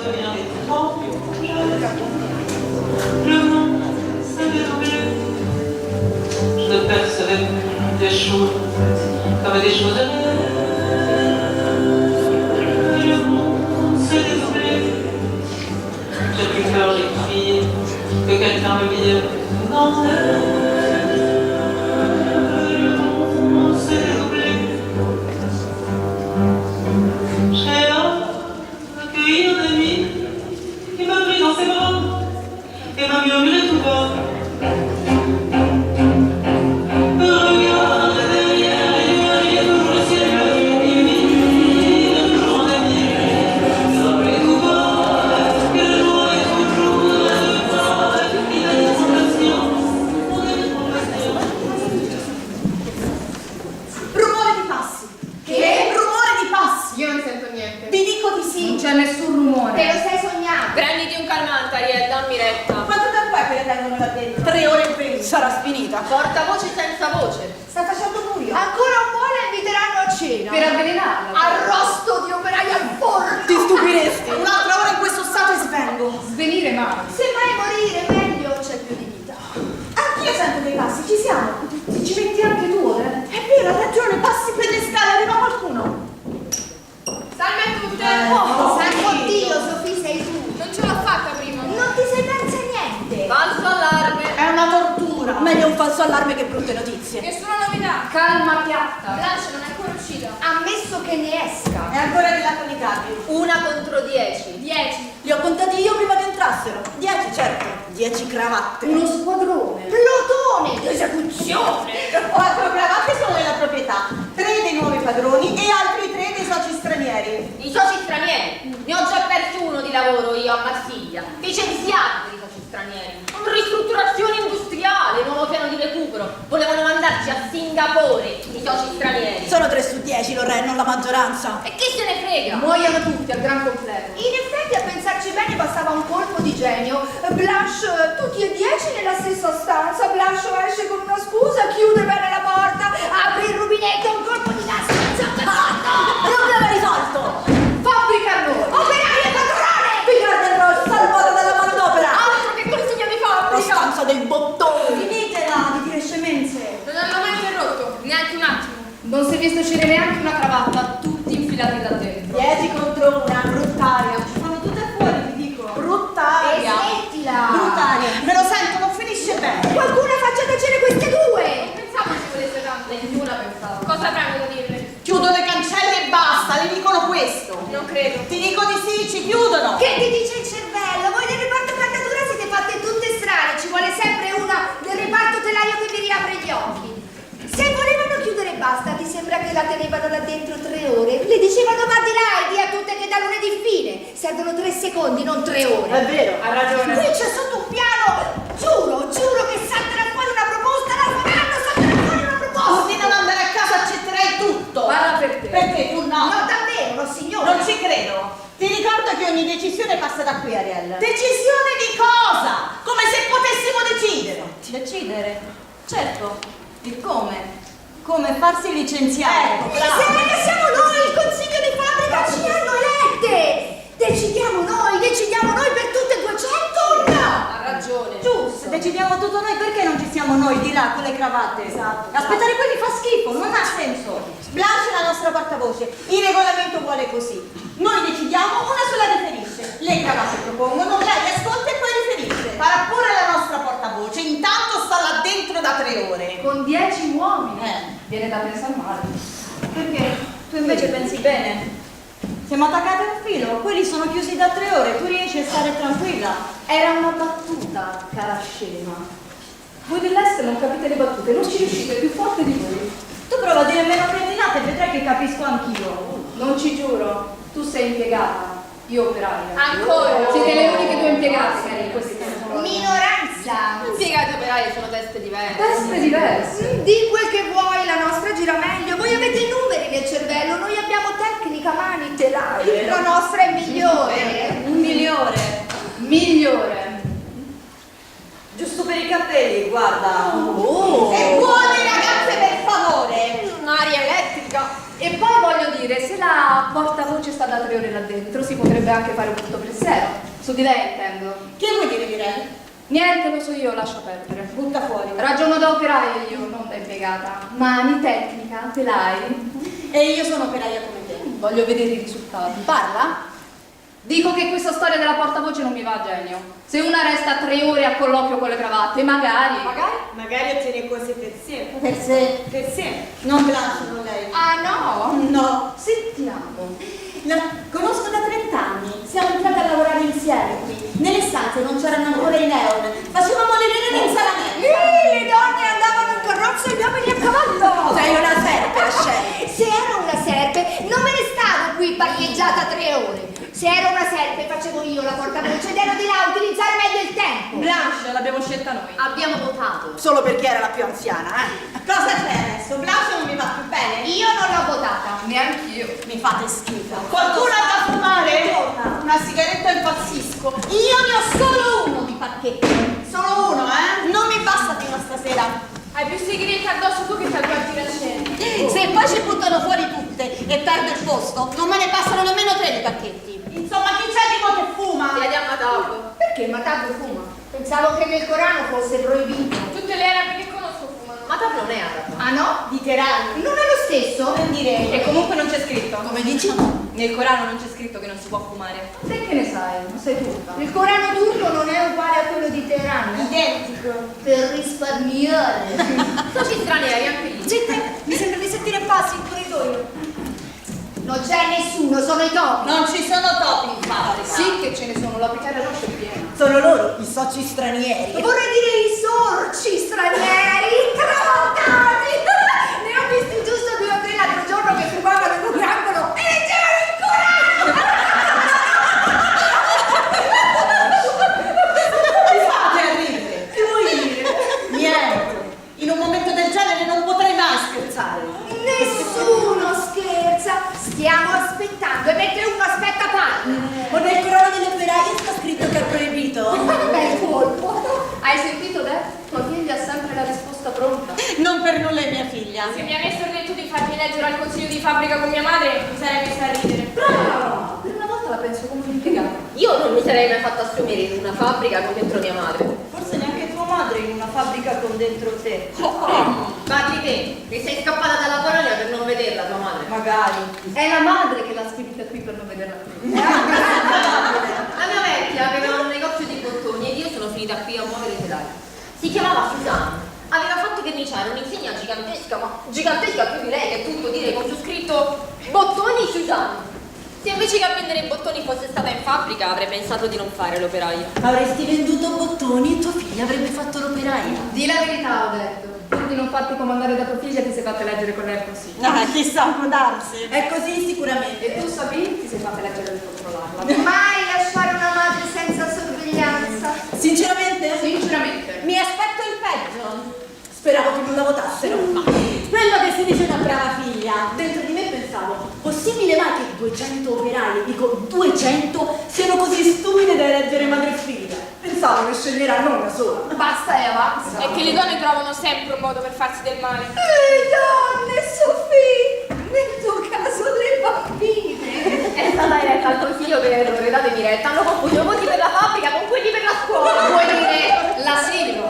redevient étrange. Le monde s'est déroublé. Je ne percevais plus des choses comme des choses réelles. Et le monde s'est déroublé. J'ai plus peur, j'ai crié, que quelqu'un me guide. Non, le monde s'est déroublé. J'ai hâte d'accueillir un ami qui m'a pris dans ses bras et m'a murmuré tout bas. Regarde derrière et il y a toujours le ciel humide, toujours en ami. Rappelez tout bas que le jour est toujours le pas. Il a dit son patience, on a dit son patience. Rumore di passi. Che? Rumore di passi. Io non sento niente. Vi dico di sì. Non c'è nessun rumore. Te lo sei sognato. Prenditi un calmante, Ariel, dammi retta. Quanto tempo è che le tengono là dentro? 3 ore e 20. Sarà sfinita. Portavoce senza voce. Sta facendo buio. Ancora un po' la inviteranno a cena. Per avvelenarlo. Arrosto di operai al forno. Ti stupiresti. Un'altra ora in questo stato e svengo. Svenire mai. Se mai morire meglio c'è più di vita. Anch'io sento dei passi, ci siamo. Ci metti anche tu, È vero, ha ragione, passi per le scale, arriva qualcuno. Salve a tutte. Oh, Santo sì. Dio, Sofì, sei tu. Non ce l'ho fatta prima. Non ti sei persa niente. Falso allarme. È una tortura. Meglio un falso allarme che brutte notizie. Nessuna novità. Calma piatta. Blanche non è ancora uscita. Ammesso che ne esca. È ancora là con i capi. 1 contro 10. 10. Li ho contati io prima che entrassero. 10, certo. 10 cravatte. Uno squadrone. Plotone d'esecuzione. 4 cravatte sono della proprietà. 3 dei nuovi padroni e altri 3 dei soci stranieri. I soci stranieri. Ne ho già perso uno di lavoro io a Marsiglia. Licenziati per i soci stranieri. Ristrutturazione industriale, nuovo piano di recupero. Volevano mandarci a Singapore i soci stranieri. Sono 3 su 10, Lorraine, non la maggioranza. E chi se ne frega? Muoiono tutti al gran completo. In effetti, a pensarci bene, bastava un colpo di genio. Blanche, tutti e 10 nella stessa stanza. Blanche esce con una scusa, chiude bene la porta, apre il rubinetto, un colpo di gas. Problema risolto. Fabbrica a noi. Operaio e padrone! Pilar del Rosso, salvata dalla manodopera. Altro che consiglia di La fabbrica! stanza del bottone. Finitela di dire scemenze. Non hanno mai interrotto, neanche un attimo. Non si è visto uscire neanche una cravatta, tutti infilati da dentro. 10 contro 1, bruttaria. Ci fanno tutte fuori, ti dico. E Bruttaria. smettila! Bruttaria. Me lo sento, non finisce bene. Qualcuno faccia tacere queste due! Pensavo ci volesse tanto. Nessuna pensava. Cosa avranno da dirle? Chiudo le cancelle e basta, le dicono questo. Non credo. Ti dico di sì, ci chiudono. Che ti dice il cervello? Voi del reparto cantatura siete fatte tutte strane, ci vuole sempre una del reparto telaio che vi riapre gli occhi. Se volevano chiudere basta, ti sembra che la tenevano da dentro 3 ore? Le dicevano va di là e di a tutte che da lunedì fine. Servono 3 secondi, non 3 ore. È vero. Ha ragione. Qui c'è sotto un piano, giuro che salterà fuori una proposta, la faranno, salterà fuori una proposta. Di non andare a casa accetterai tutto. Parla per te. Perché tu no? No, davvero, no signora. Non ci credo. Ti ricordo che ogni decisione passa da qui, Ariel. Decisione di cosa? Come se potessimo decidere. Decidere? Certo. E come? Come farsi licenziare. Se siamo noi, il consiglio di fabbrica ci hanno elette. Decidiamo noi per tutte e 200 o no? Ha ragione. Giusto. Se decidiamo tutto noi, perché non ci siamo noi di là con le cravatte? Esatto. Aspettare poi mi fa schifo, non ha senso. Blanche è la nostra portavoce. Il regolamento vuole così. Noi decidiamo, una sola riferisce. Le cravatte propongono, lei ascolta e poi riferisce. Farà pure la nostra portavoce. Intanto sta là dentro da 3 ore. Con 10 uomini. Viene da pensare male. Perché? Tu invece pensi bene? Siamo attaccati a un filo, quelli sono chiusi da 3 ore, tu riesci a stare tranquilla. Era una battuta, cara scema. Voi dell'est non capite le battute, non ci riuscite, è più forte di voi. Tu prova a dire meno preordinate e vedrai che capisco anch'io. Non ci giuro, tu sei impiegata, io operaia. Ancora? Siete le uniche 2 impiegate in questi Minoranza. Impiegati operai sono teste diverse. teste diverse. Di quel che vuoi, la nostra gira meglio. Voi avete i numeri nel cervello, noi abbiamo tecnica, mani, telaio. La nostra è migliore. Migliore. Giusto per i capelli, guarda. Oh. E buone ragazze, per favore. Un'aria elettrica. E poi voglio dire, se la portavoce sta da 3 ore là dentro, si potrebbe anche fare un punto pensiero. Su di lei intendo. Che vuoi dire di lei? Niente, lo so io, lascia perdere. Butta fuori. Ragiono da operaia io, non da impiegata. Mani, tecnica, telai. E io sono operaia come te. Voglio vedere i risultati. Parla? Dico che questa storia della portavoce non mi va a genio. Se una resta 3 ore a colloquio con le cravatte, magari... Magari ottiene cose per sé. Per sé? Per sé. Non Blanche, non lei. Ah no? No. Sentiamo. La conosco da 30 anni. Siamo entrate a lavorare insieme qui. Nelle stanze non c'erano ancora i neon. Facevamo le riunioni in sala mezza. Le donne andavano in carrozza e gli uomini a cavallo. Sei una serpe, Ascella. Se ero una serpe, non me ne stavo qui parcheggiata 3 ore. Se ero una serpe, facevo io la portavoce ed ero di là a utilizzare meglio il tempo. Blanche l'abbiamo scelta noi. Abbiamo votato. Solo perché era la più anziana, eh? Cosa c'è adesso? Blanche non mi va più bene? Io non l'ho votata. Neanch'io. Mi fate schifo. Qualcuno ha da fumare? Torna. Una sigaretta impazzisco. Io ne ho solo uno di pacchetti. Solo uno, eh? Non mi basta fino a stasera. Hai più sigarette addosso tu che ti agguanti la cena. Se poi ci buttano fuori tutte e perdo il posto, non me ne passano nemmeno 3 di pacchetti. Insomma, chi c'è tipo che fuma? Chiediamo a Dopo. Perché Matato fuma? Pensavo che nel Corano fosse proibito. Tutte le arabe che conosco fumano. Ma Dopo non è arabo. Ah no? Di Teheran. Non è lo stesso? Non direi. E comunque non c'è scritto. Come dici? Nel Corano non c'è scritto che non si può fumare. Te che ne sai? Non sei turca. Il Corano turco non è uguale a quello di Teheran. Identico. Per risparmiare. Soci stranieri anche lì. Zitta, mi sembra di sentire passi in corridoio. Non c'è nessuno, sono i topi. Non ci sono topi in fabbrica. Sì che ce ne sono, l'apicale rossa è piena. Sono loro i soci stranieri. Vorrei dire i sorci stranieri, cravattati. Ne ho visti giusto 2 o 3 l'altro giorno che fumavano in un angolo e leggevano il Corano. Che fate a ridere? Che vuoi dire? Niente. In un momento del genere non potrei mai scherzare. Nessuno scherza. Stiamo aspettando e mentre uno aspetta parla. O nel Corano delle operaie sta scritto che è proibito. Bel colpo. Hai sentito, Deb? Tua figlia ha sempre la risposta pronta. Non per nulla è mia figlia. Se mi avessero detto di farmi leggere al consiglio di fabbrica con mia madre, mi sarei messa a ridere. Brava! Per una volta la penso come un'impiegata. Io non mi sarei mai fatta assumere in una fabbrica con dentro mia madre. Forse neanche tua madre in una fabbrica con dentro te. Parli te, che sei scappata dalla Polonia per non vederla tua madre. Magari. È la madre che l'ha spedita qui per non vederla più. La mia vecchia aveva un negozio di bottoni ed io sono finita qui a muovere i telai. Si chiamava Susanna. Aveva fatto verniciare un'insegna gigantesca, ma gigantesca più di lei, che è tutto dire, con su scritto bottoni Susanna. Se invece che a vendere i bottoni fosse stata in fabbrica avrei pensato di non fare l'operaia. Avresti venduto bottoni e tua figlia avrebbe fatto l'operaia. Di la verità, ho detto. Pur di non farti comandare da tua figlia ti sei fatta leggere con lei al consiglio. Ah, chissà, può darsi. È così sicuramente. E tu, Sabine, ti sei fatta leggere per controllarla. Mai lasciare una madre senza sorveglianza. Sinceramente? Sinceramente. Mi aspetto il peggio. Speravo che non la votassero. Ma quello che si dice una brava figlia. Dentro di me pensavo, possibile mai che 200 operai, dico 200, siano così stupide da eleggere madre e figlia? Pensavo che sceglieranno una sola. Basta e avanza. È che le donne trovano sempre un modo per farsi del male. Le donne, Sofì. Nel tuo caso le bambine. È stata eletta al consiglio per errore, datemi retta. Hanno confuso i voti per la fabbrica con quelli per la scuola. Vuoi dire l'asilo?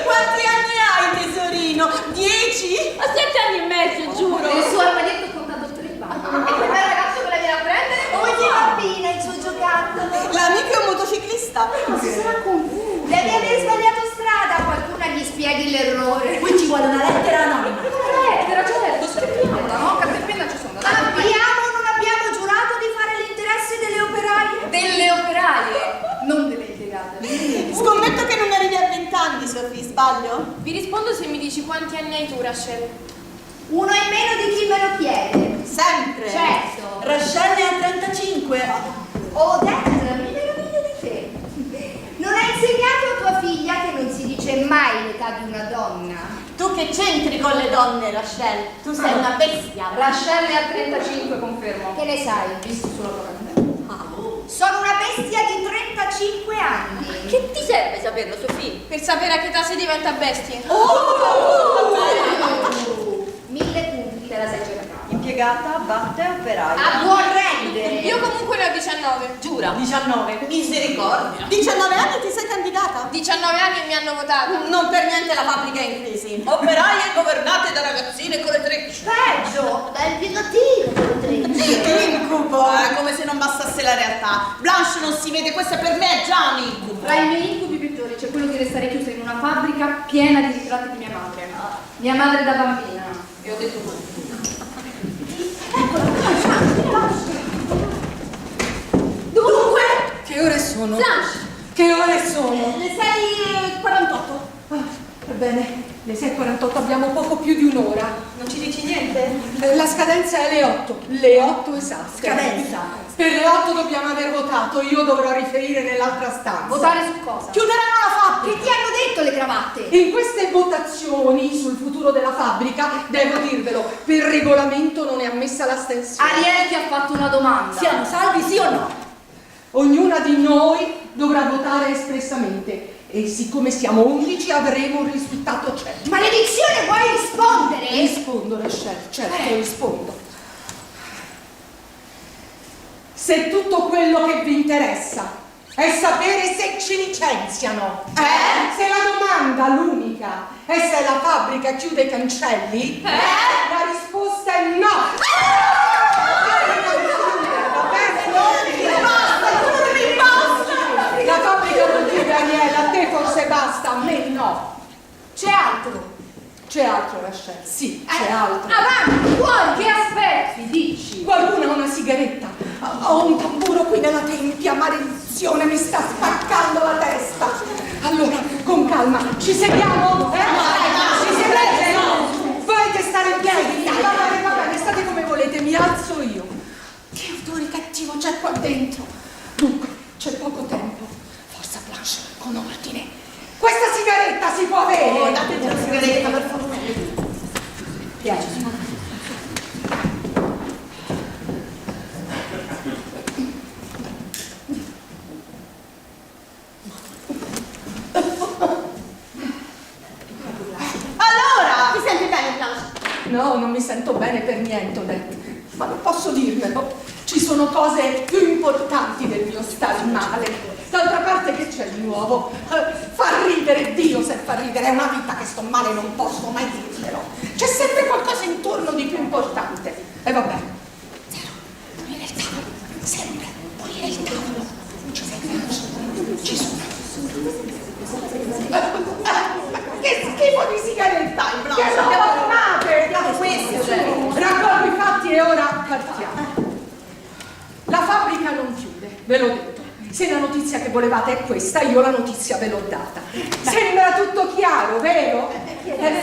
Quanti anni hai, tesorino? 10? A 7 anni e mezzo, giuro. Nel suo armadietto ho contato 3 bagni. E quel bel ragazzo che la viene a prendere? Ogni bambina il suo giocattolo. L'amico è un motociclista. Si sarà confuso. Devi aver sbagliato strada, qualcuno gli spieghi l'errore. Qui ci vuole una lettera anonima. Era già detto, scriviamola, no? Carta e penna ci sono. Dai. Abbiamo o non abbiamo giurato di fare l'interesse delle operaie? Delle operaie, non delle impiegate. Scommetto che non arrivi a 20 anni, Sofì, sbaglio? Vi rispondo se mi dici quanti anni hai tu, Rachel. Uno in meno di chi me lo chiede. Sempre. Certo. Rachel ne ha 35. Odette, mi meraviglio di te. Non hai insegnato a tua figlia che non si dice mai l'età di una donna? Tu che c'entri con le donne, Rachel? Tu sei una bestia. Rachel ne ha 35, confermo. Che ne sai? Visto sulla tua candela. Sono una bestia di 35 anni. Che ti serve saperlo, Sofì? Per sapere a che età si diventa bestie. 1000 punti te la sei cercata. impiegata batte operaio. A buon rendere. Io comunque ne ho 19. Giura. 19. Misericordia. 19 anni ti sei candidata? 19 anni e mi hanno votato. Non per niente la fabbrica è in crisi. Operaie governate da ragazzine con le trecce. Peggio, da impiegativo con le trecce. Incubo! Come se non bastasse la realtà. Blanche non si vede, questo per me è già un incubo. Tra i miei incubi peggiori c'è quello di restare chiusa in una fabbrica piena di ritratti di mia madre. Mia madre da bambina. E ho detto questo. Dunque, Che ore sono? Blanche, Che ore sono? le 6:48. Ebbene, le 6:48 abbiamo poco più di un'ora. Non ci dici niente? La scadenza è alle 8. Le 8 esatte. Scadenza. Per le 8 dobbiamo aver votato. Io dovrò riferire nell'altra stanza. Votare su cosa? Chiuderanno la fabbrica. Che ti hanno detto le cravatte? In queste votazioni sul futuro della fabbrica, devo dirvelo, per regolamento non è ammessa l'astensione. Ariel ti ha fatto una domanda. Siamo salvi, sì o no? Ognuna di noi dovrà votare espressamente e siccome siamo 11 avremo un risultato certo. Maledizione, vuoi rispondere? Rispondo, Rachel, certo, rispondo. Se tutto quello che vi interessa è sapere se ci licenziano, se la domanda, l'unica, è se la fabbrica chiude i cancelli, la risposta è no. Va bene? La fabbrica non chiude, Ariella, a te forse basta, a me no. C'è altro. C'è altro, Rachel, sì, c'è altro. Avanti, fuori. Che aspetti, dici? Qualcuno ha una sigaretta? Ho un tamburo qui nella tempia, maledizione, mi sta spaccando la testa. Allora, con calma, ci sediamo? Ci sedete? Volete stare in piedi? Va bene, state come volete, mi alzo io. Che odore cattivo c'è qua dentro. Dunque, c'è poco tempo. Forza Blanche, con ordine. Questa sigaretta si può avere? Dateci la sigaretta, per favore. Piace. Allora, ti senti bene, Blanche? No, non mi sento bene per niente, Odette. Ma non posso dirmelo. Ci sono cose più importanti del mio stare male. D'altra parte che c'è di nuovo? Fa ridere, Dio se fa ridere. È una vita che sto male, non posso mai dirmelo. C'è sempre qualcosa intorno di più importante. E vabbè. Zero, pulire il tavolo. Sempre, pulire il tavolo. Non ci sei, ci sono. Che schifo di sigaretta! Che roba fate? Raccolgo i fatti e ora partiamo. La fabbrica non chiude, ve l'ho detto. Se la notizia che volevate è questa, io la notizia ve l'ho data. Sembra tutto chiaro, vero?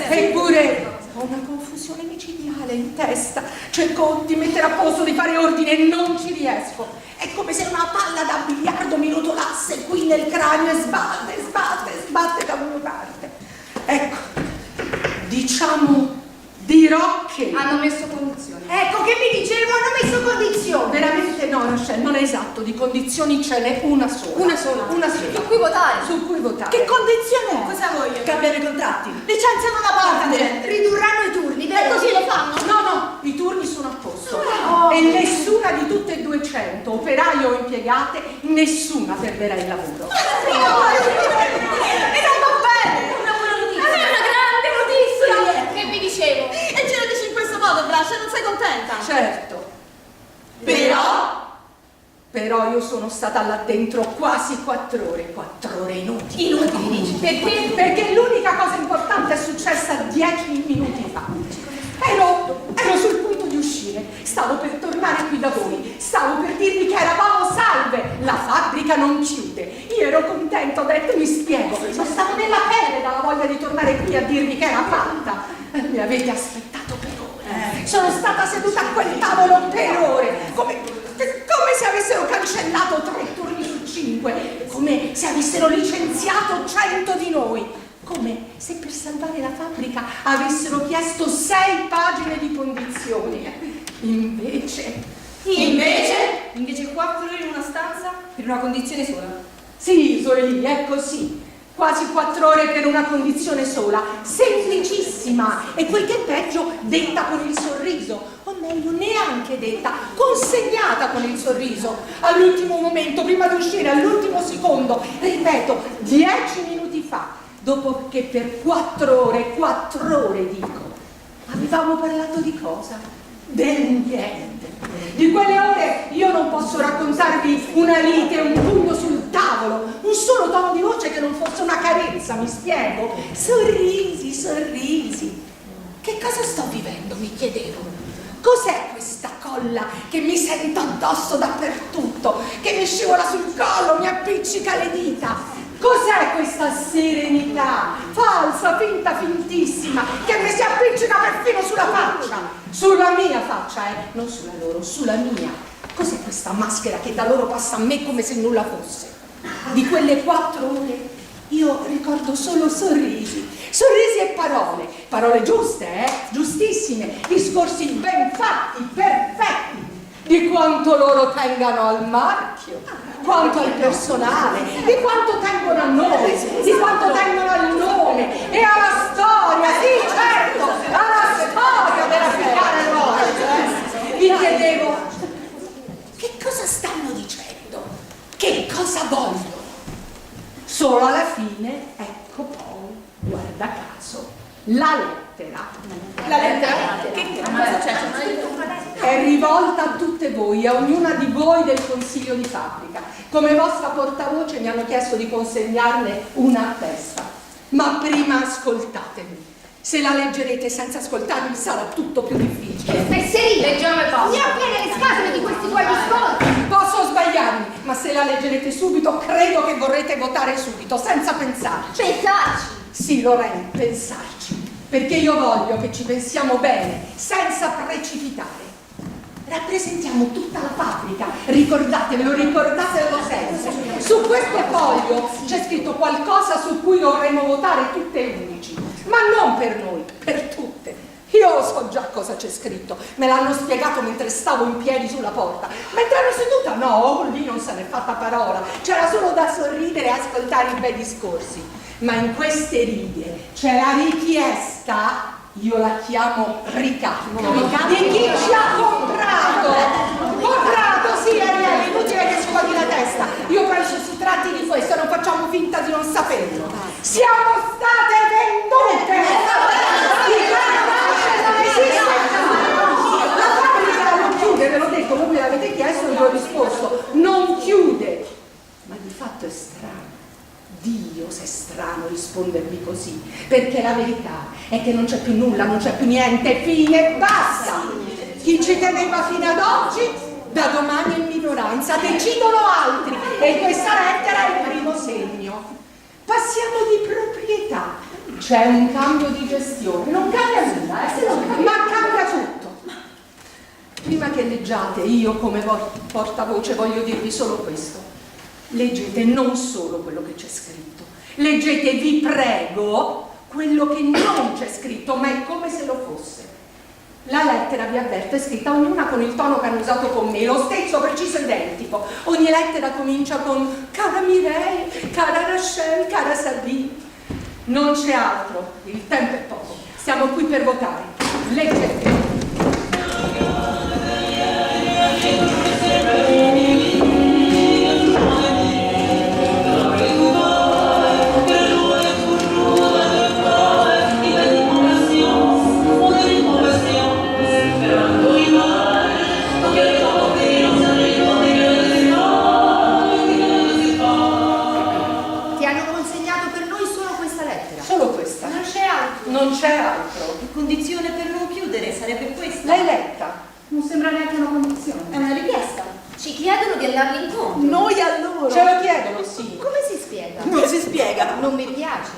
Eppure ho una confusione micidiale in testa. Cerco di mettere a posto, di fare ordine e non ci riesco. È come se una palla da biliardo mi rotolasse qui nel cranio e sbatte da una parte. Ecco, diciamo, dirò che... Hanno messo condizioni. Ecco, che mi dicevo, hanno messo condizioni. Veramente no, Rachel, non è esatto, di condizioni ce n'è una sola. Una sola? Una sola. Su cui votare? Su cui votare. Che condizione è? Cosa voglio? Cambiare i contratti. Licenziano una parte. Ridurranno i turni, E vero? così lo fanno? No, i turni sono a posto. E nessuna di tutte e 200, operaio o impiegate, nessuna perderà il lavoro. E non va bene. Una buona notizia. È una grande notizia. Che vi dicevo? E ce lo dici in questo modo, Blanche, non sei contenta? Certo. Però io sono stata là dentro quasi 4 ore. 4 ore inutili. Inutili, dici. Perché? Perché l'unica cosa importante è successa 10 minuti fa. Ero sul punto di uscire. Stavo per tornare qui da voi. Stavo per dirvi che eravamo salve. La fabbrica non chiude. Io ero contenta, ho detto, mi spiego. Ma stavo nella pelle dalla voglia di tornare qui a dirvi che era fatta. Mi avete aspettato per ore. Sono stata seduta a quel tavolo per ore. Come se avessero cancellato 3 turni su 5. Come se avessero licenziato 100 di noi. Come se per salvare la fabbrica avessero chiesto 6 pagine di condizioni. Invece 4 ore in una stanza per una condizione sola. sì, Zoe, è così. Quasi 4 ore per una condizione sola, semplicissima e quel che è peggio, detta con il sorriso. Oh meglio neanche detta, consegnata con il sorriso, all'ultimo momento, prima di uscire, all'ultimo secondo, ripeto, 10 minuti fa, dopo che per 4 ore dico, avevamo parlato di cosa? Del niente. Di quelle ore io non posso raccontarvi una lite, un pugno sul tavolo, un solo tono di voce che non fosse una carezza, mi spiego? Sorrisi, sorrisi. Che cosa sto vivendo, mi chiedevo? Cos'è questa colla che mi sento addosso dappertutto, che mi scivola sul collo, mi appiccica le dita? Cos'è questa serenità falsa, finta, fintissima, che mi si appiccica perfino sulla faccia? Sulla mia faccia, non sulla loro, sulla mia. Cos'è questa maschera che da loro passa a me come se nulla fosse? Di quelle 4 ore io ricordo solo sorrisi, sorrisi e parole giuste, giustissime, discorsi ben fatti, perfetti, di quanto loro tengano al marchio, quanto al personale, di quanto tengono al nome, di quanto tengono al nome e alla storia, sì certo, alla storia della Ficara Rosa. Vi chiedevo, che cosa stanno dicendo? Che cosa vogliono? Solo alla fine, ecco poi, guarda caso, la lettera. La lettera? Che cosa c'è? È rivolta a tutte voi, a ognuna di voi del consiglio di fabbrica. Come vostra portavoce mi hanno chiesto di consegnarne una a testa. Ma prima ascoltatemi. Se la leggerete senza ascoltarmi sarà tutto più difficile. Fesseria! Leggiamo e basta. Ne ho piene le scatole di questi tuoi discorsi! Posso sbagliarmi, ma se la leggerete subito credo che vorrete votare subito, senza pensarci. Pensarci! Sì, Lorena, pensarci. Perché io voglio che ci pensiamo bene, senza precipitare. Rappresentiamo tutta la fabbrica, ricordatevelo sempre. Su questo foglio c'è scritto qualcosa su cui dovremo votare tutte e 11, ma non per noi, per tutte. Io so già cosa c'è scritto, me l'hanno spiegato mentre stavo in piedi sulla porta. Mentre ero seduta, no, lì non se n'è fatta parola, c'era solo da sorridere e ascoltare i bei discorsi. Ma in queste righe c'è la richiesta, io la chiamo ricatto, di chi ci ha comprato. Comprato, sì, Ariele, inutile che scuoti la testa. Io penso si tratti di questo, non facciamo finta di non saperlo. Siamo state vendute! La fabbrica non chiude, ve l'ho detto, voi me l'avete chiesto e vi ho risposto. Non chiude, ma di fatto è strano. Dio, se è strano rispondervi così, perché la verità è che non c'è più nulla, non c'è più niente, fine, basta. Chi ci teneva fino ad oggi, da domani è in minoranza, decidono altri e questa lettera è il primo segno. Passiamo di proprietà, c'è un cambio di gestione, non cambia nulla, ma cambia tutto. Prima che leggiate, io come portavoce voglio dirvi solo questo. Leggete non solo quello che c'è scritto, leggete, vi prego, quello che non c'è scritto, ma è come se lo fosse. La lettera, vi avverto, è scritta ognuna con il tono che hanno usato con me, lo stesso, preciso, identico. Ogni lettera comincia con cara Mireille, cara Rachel, cara Sabine. Non c'è altro, il tempo è poco, siamo qui per votare. Leggete. Non c'è altro. Che condizione per non chiudere sarebbe questa? L'hai letta? Non sembra neanche una condizione. È una richiesta. Ci chiedono di andarli incontro. Noi a loro. Ce lo chiedono, sì. Come si spiega? Non si spiega. Non mi piace.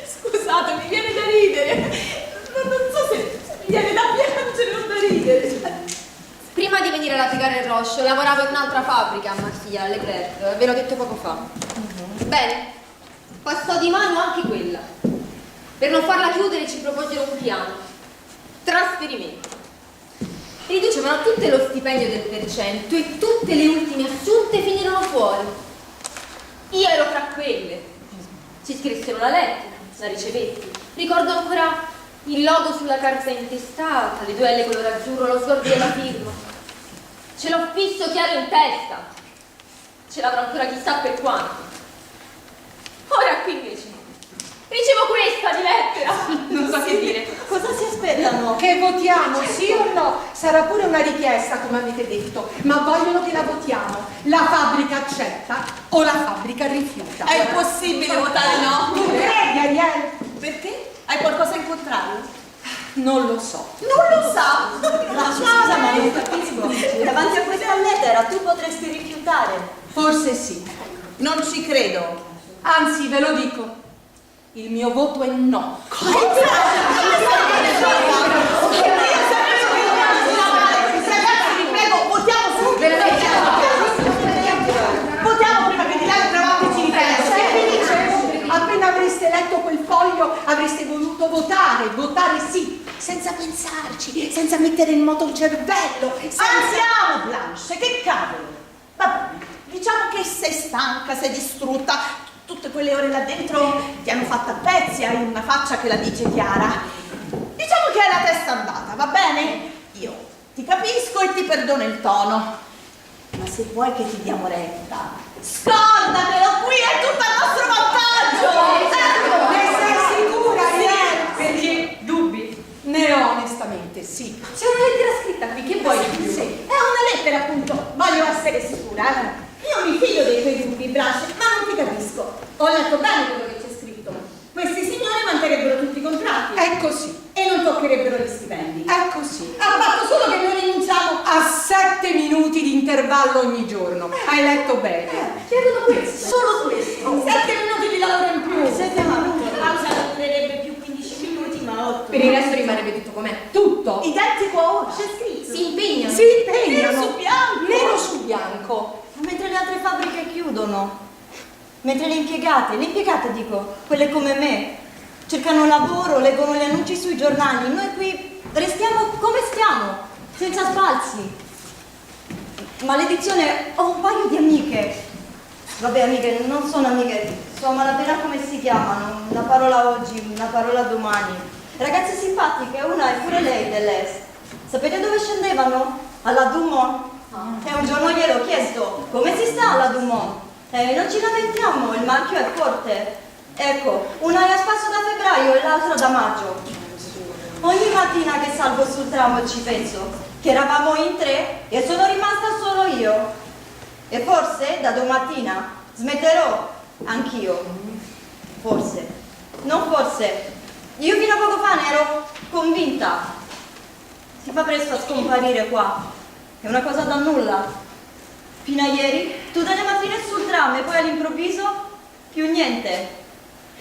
Scusate, mi viene da ridere. Non so se mi viene da piangere o da ridere. Prima di venire alla Picarre Roche lavoravo in un'altra fabbrica a Marsiglia, alle Leclerc, ve l'ho detto poco fa. Bene, passò di mano anche quella. Per non farla chiudere ci proposero un piano. Trasferimento. Riducevano tutte lo stipendio del percento e tutte le ultime assunte finirono fuori. Io ero tra quelle. Ci scrissero la lettera, la ricevetti. Ricordo ancora Il logo sulla carta intestata, le 2 L color azzurro, lo sguardo della firma. Ce l'ho fisso chiaro in testa. Ce l'avrà ancora chissà per quanto. Ora qui invece ricevo questa di lettera. Non so che dire. Cosa si aspettano? Che votiamo, sì o no? Sarà pure una richiesta, come avete detto, ma vogliono che la votiamo. La fabbrica accetta o la fabbrica rifiuta. È impossibile votare no. Tu credi, Ariel? Perché? Hai qualcosa in contrario? Non lo so. Non lo sa. Ma scusa, ma non capisco. Davanti a questa lettera tu potresti rifiutare. Forse sì. Non ci credo. Anzi, ve lo dico. Il mio voto è no. Ragazzi, vi prego, votiamo subito. Votiamo prima che di là le cravatte ci riprendano. Che vi dicevo? Appena avreste letto quel foglio avreste voluto votare sì, senza pensarci, senza mettere in moto il cervello. Andiamo, Blanche, che cavolo. Va bene, diciamo che sei stanca, sei distrutta. Tutte quelle ore là dentro ti hanno fatto a pezzi, hai una faccia che la dice chiara. Diciamo che hai la testa andata, va bene? Io ti capisco e ti perdono il tono. Ma se vuoi che ti diamo retta, scordatelo, qui è tutto a nostro vantaggio! Ne sei sicura, Ariel? Perché dubbi? Ne ho onestamente, sì. C'è una lettera scritta qui, che vuoi di più? Sì, è una lettera appunto, voglio essere sicura. Io mi fido dei tuoi dubbi, Blanche, ma non ti capisco. Ho letto bene quello che c'è scritto. Questi signori manterrebbero tutti i contratti. È così, E non toccherebbero gli stipendi. è così. Ha fatto solo che noi rinunciamo A 7 minuti di intervallo ogni giorno. Hai letto bene. Chiedono questo. Solo questo. 7 minuti di lavoro in più. 7 minuti. La pausa non durerebbe più 15 minuti, ma 8. Per il resto rimarrebbe tutto com'è. Tutto. Identico a ora. C'è scritto. Si impegnano. Si impegnano. Nero su bianco. Nero su bianco. Mentre le altre fabbriche chiudono. Mentre le impiegate dico, quelle come me, cercano lavoro, leggono gli annunci sui giornali. Noi qui restiamo come stiamo, senza sbalzi. Maledizione, ho un paio di amiche. Vabbè, amiche, non sono amiche, so a malapena come si chiamano. Una parola oggi, una parola domani. Ragazze simpatiche, una è pure lei dell'Est. Sapete dove scendevano? Alla Dumont. E un giorno gliel'ho chiesto, come si sta alla Dumont? Non ci lamentiamo, il marchio è forte. Ecco, una è a spasso da febbraio e l'altra da maggio. Ogni mattina che salgo sul tram ci penso che eravamo in 3 e sono rimasta solo io. E forse da domattina smetterò anch'io. Forse. Non forse. Io fino a poco fa ne ero convinta. Si fa presto a scomparire qua. È una cosa da nulla. Fino a ieri, tutte le mattine sul tram e poi all'improvviso più niente.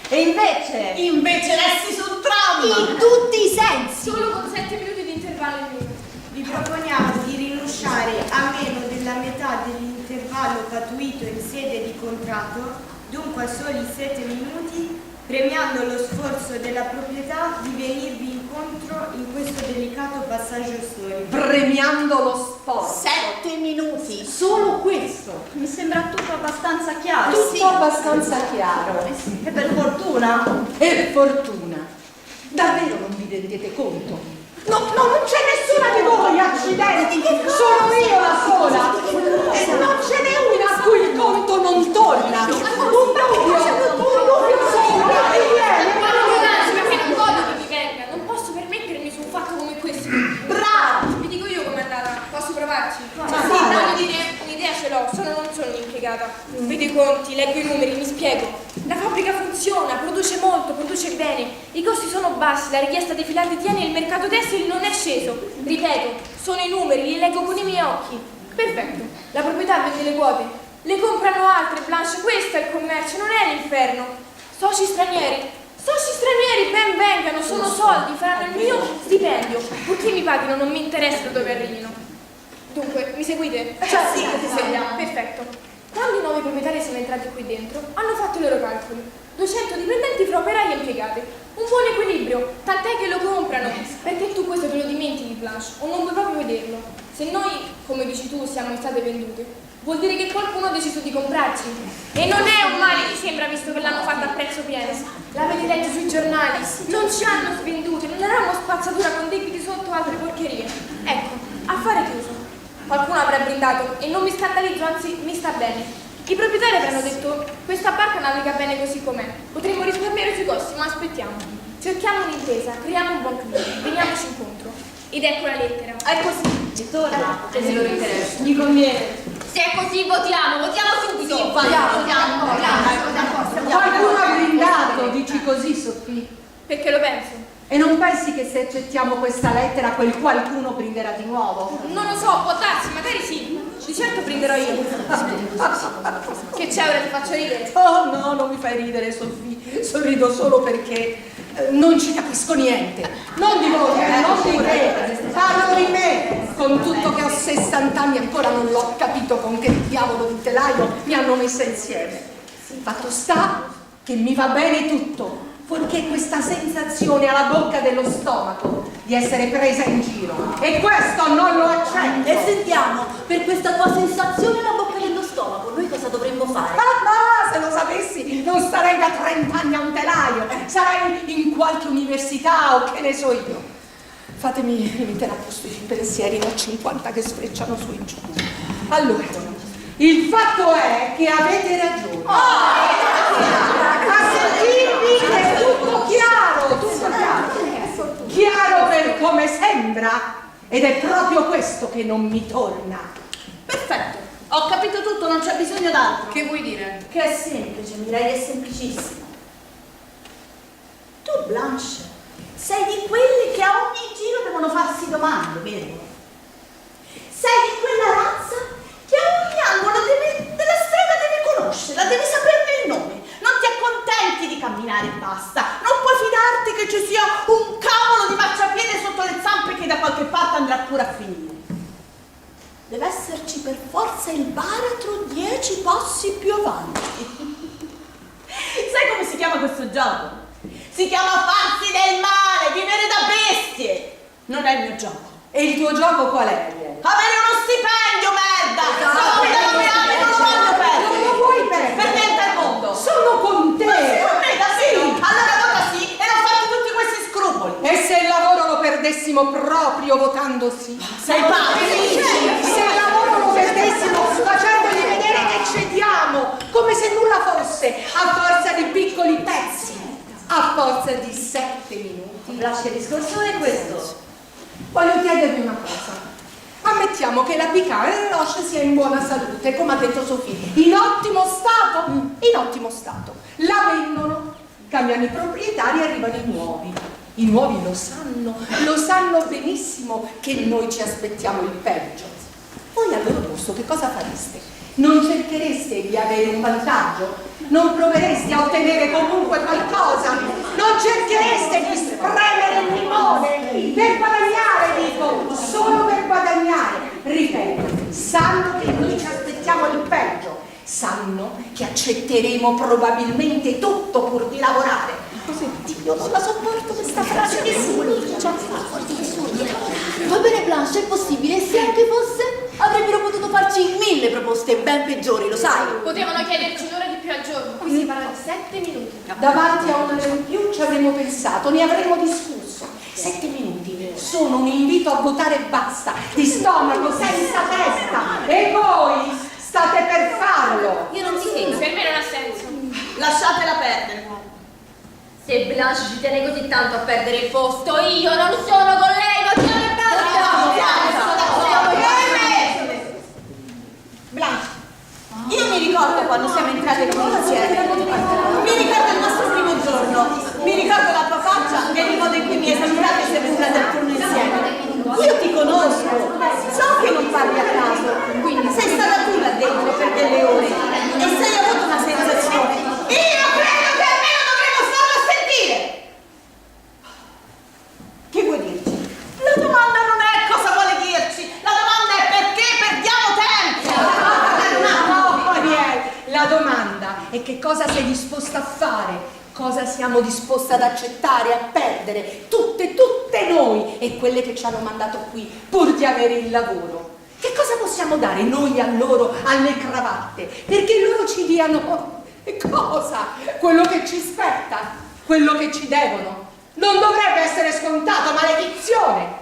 E invece... Invece resti sul tram! In tutti i sensi. Solo con 7 minuti di intervallo in più. Vi proponiamo di rinunciare a meno della metà dell'intervallo patuito in sede di contratto, dunque a soli 7 minuti, premiando lo sforzo della proprietà di venirvi incontro in questo delicato passaggio storico. Premiando lo sforzo. 7 minuti! Solo questo. Mi sembra tutto abbastanza chiaro. Tutto abbastanza chiaro. E per fortuna... Per fortuna. Davvero non vi rendete conto? No, non c'è nessuna di voi, accidenti! Sono io la sola! E non ce n'è una a cui il conto non torna! Un dubbio solo! Perché non voglio che mi venga, non posso permettermi su un fatto come questo. Bravo! Vi dico io com'è andata, posso provarci? Ma Sì, vai. voglio dire, un'idea ce l'ho, non sono un'impiegata. Vedo i conti, leggo i numeri, mi spiego. La fabbrica funziona, produce molto, produce bene, i costi sono bassi, la richiesta dei filati tiene e il mercato tessile non è sceso. Ripeto, sono i numeri, li leggo con i miei occhi. Perfetto, la proprietà vende le quote, le comprano altre, Blanche, questo è il commercio, non è l'inferno. Soci stranieri, ben vengano, sono soldi, faranno il mio stipendio. Purché mi paghino, non mi interessa da dove arrivino. Dunque, mi seguite? Sì, ti seguiamo. Perfetto. Quando i nuovi proprietari sono entrati qui dentro, hanno fatto i loro calcoli. 200 dipendenti fra operai e impiegati. Un buon equilibrio, tant'è che lo comprano. Perché tu questo te lo dimentichi, Blanche, o non vuoi proprio vederlo. Se noi, come dici tu, siamo state vendute, vuol dire che qualcuno ha deciso di comprarci. E non è un male, mi sembra, visto che l'hanno fatta a prezzo pieno. L'avete letto sui giornali, non ci hanno svendute, non eravamo spazzatura con debiti sotto altre porcherie. Ecco, affare chiuso. Qualcuno avrà brindato e non mi scandalizzo, anzi mi sta bene. I proprietari avranno detto, questa barca naviga bene così com'è, potremmo risparmiare sui costi, ma aspettiamo. Cerchiamo un'intesa, creiamo un buon clima, veniamoci incontro. Ed ecco la lettera. È così, ci torna, Se ne loro interessa. gli conviene. Se è così votiamo subito. Sì, votiamo. Qualcuno ha brindato, dici così, Sofì? Perché lo penso. E non pensi che se accettiamo questa lettera quel qualcuno brinderà di nuovo? Non lo so, può darsi, magari sì. Di certo prenderò io. Che c'è, ora ti faccio ridere. Oh no, non mi fai ridere, Sofì. Sorrido solo perché non ci capisco niente. Non di voi, non di te. Parlo di me. Con tutto che ho 60 anni ancora non l'ho capito con che diavolo di telaio mi hanno messa insieme. Fatto sta che mi va bene tutto, fuorché questa sensazione alla bocca dello stomaco di essere presa in giro. E questo non lo accetto. E sentiamo, per questa tua sensazione alla bocca dello stomaco, noi cosa dovremmo fare? Ah, se lo sapessi non starei da 30 anni a un telaio, sarei in qualche università o che ne so io. Fatemi rimettere a posto i pensieri da 50 che sfrecciano su in giù. Allora, il fatto è che avete ragione. A sentirvi è tutto chiaro, chiaro per come sembra, ed è proprio questo che non mi torna. Perfetto, ho capito tutto, non c'è bisogno d'altro. Che vuoi dire? Che è semplice, Mireia, è semplicissimo. Tu, Blanche, sei di quelli che a ogni giro devono farsi domande, vero? Sei di quella razza che a ogni angolo della strada deve conoscerla, deve saperne il nome. Non ti accontenti di camminare e basta. Non puoi fidarti che ci sia un cavolo di marciapiede sotto le zampe che da qualche parte andrà pure a finire. Deve esserci per forza il baratro 10 passi più avanti. Sai come si chiama questo gioco? Si chiama farsi del male, vivere da bestie. Non è il mio gioco. E il tuo gioco qual è? Avere uno stipendio, merda! Sono qui da 9 anni, non lo voglio perdere! Non lo vuoi perdere? Per niente al mondo! Sono con te! Ma sei con me, davvero? Allora vota sì e non fate tutti questi scrupoli! E se il lavoro lo perdessimo proprio votando sì? Sei pazzo! Se il lavoro lo perdessimo facendogli vedere che cediamo, come se nulla fosse, a forza di piccoli pezzi, a forza di 7 minuti. Blasci, il discorso è questo. Voglio chiedervi una cosa. Ammettiamo che la Picard Roche sia in buona salute, come ha detto Sofì, in ottimo stato? In ottimo stato. La vendono, cambiano i proprietari e arrivano i nuovi. I nuovi lo sanno benissimo che noi ci aspettiamo il peggio. Voi al loro posto che cosa fareste? Non cerchereste di avere un vantaggio? Non provereste a ottenere comunque qualcosa? Non cerchereste di spremere il limone per guadagnare, dico, solo per guadagnare? Ripeto, sanno che noi ci aspettiamo il peggio, sanno che accetteremo probabilmente tutto pur di lavorare. Dio, non la sopporto questa frase di Va bene, Blanche, è possibile. E se anche fosse, avrebbero potuto farci 1000 proposte ben peggiori, lo sai? Potevano chiederci un'ora di più al giorno. Qui si parla di 7 minuti. Davanti a un'ora in più ci avremmo pensato, ne avremmo discusso. 7 minuti sono un invito a votare e basta, di stomaco, senza testa. E voi state per farlo. Io non ti seguo. Per me non ha senso. Lasciatela perdere. Se Blanche ci tiene così tanto a perdere il posto, io non sono con lei, votiamo e Blanche, io mi ricordo quando siamo entrate qui insieme. Mi ricordo il nostro primo giorno. Mi ricordo la tua faccia e il modo in cui mi hai salutato e siamo entrate al turno insieme. Io ti conosco, so che non parli a caso. Quindi sei stata tu là dentro per delle ore e sei avuto una sensazione. Io credo che almeno dovremmo starlo a sentire. Che vuoi dirci? La domanda non è cosa vuole dirci, la domanda è perché perdiamo tempo. La domanda è che cosa sei disposta a fare, cosa siamo disposte ad accettare, a perdere, tutte noi e quelle che ci hanno mandato qui pur di avere il lavoro. Che cosa possiamo dare noi a loro, alle cravatte? Perché loro ci diano cosa? Quello che ci spetta, quello che ci devono. Non dovrebbe essere scontato, maledizione!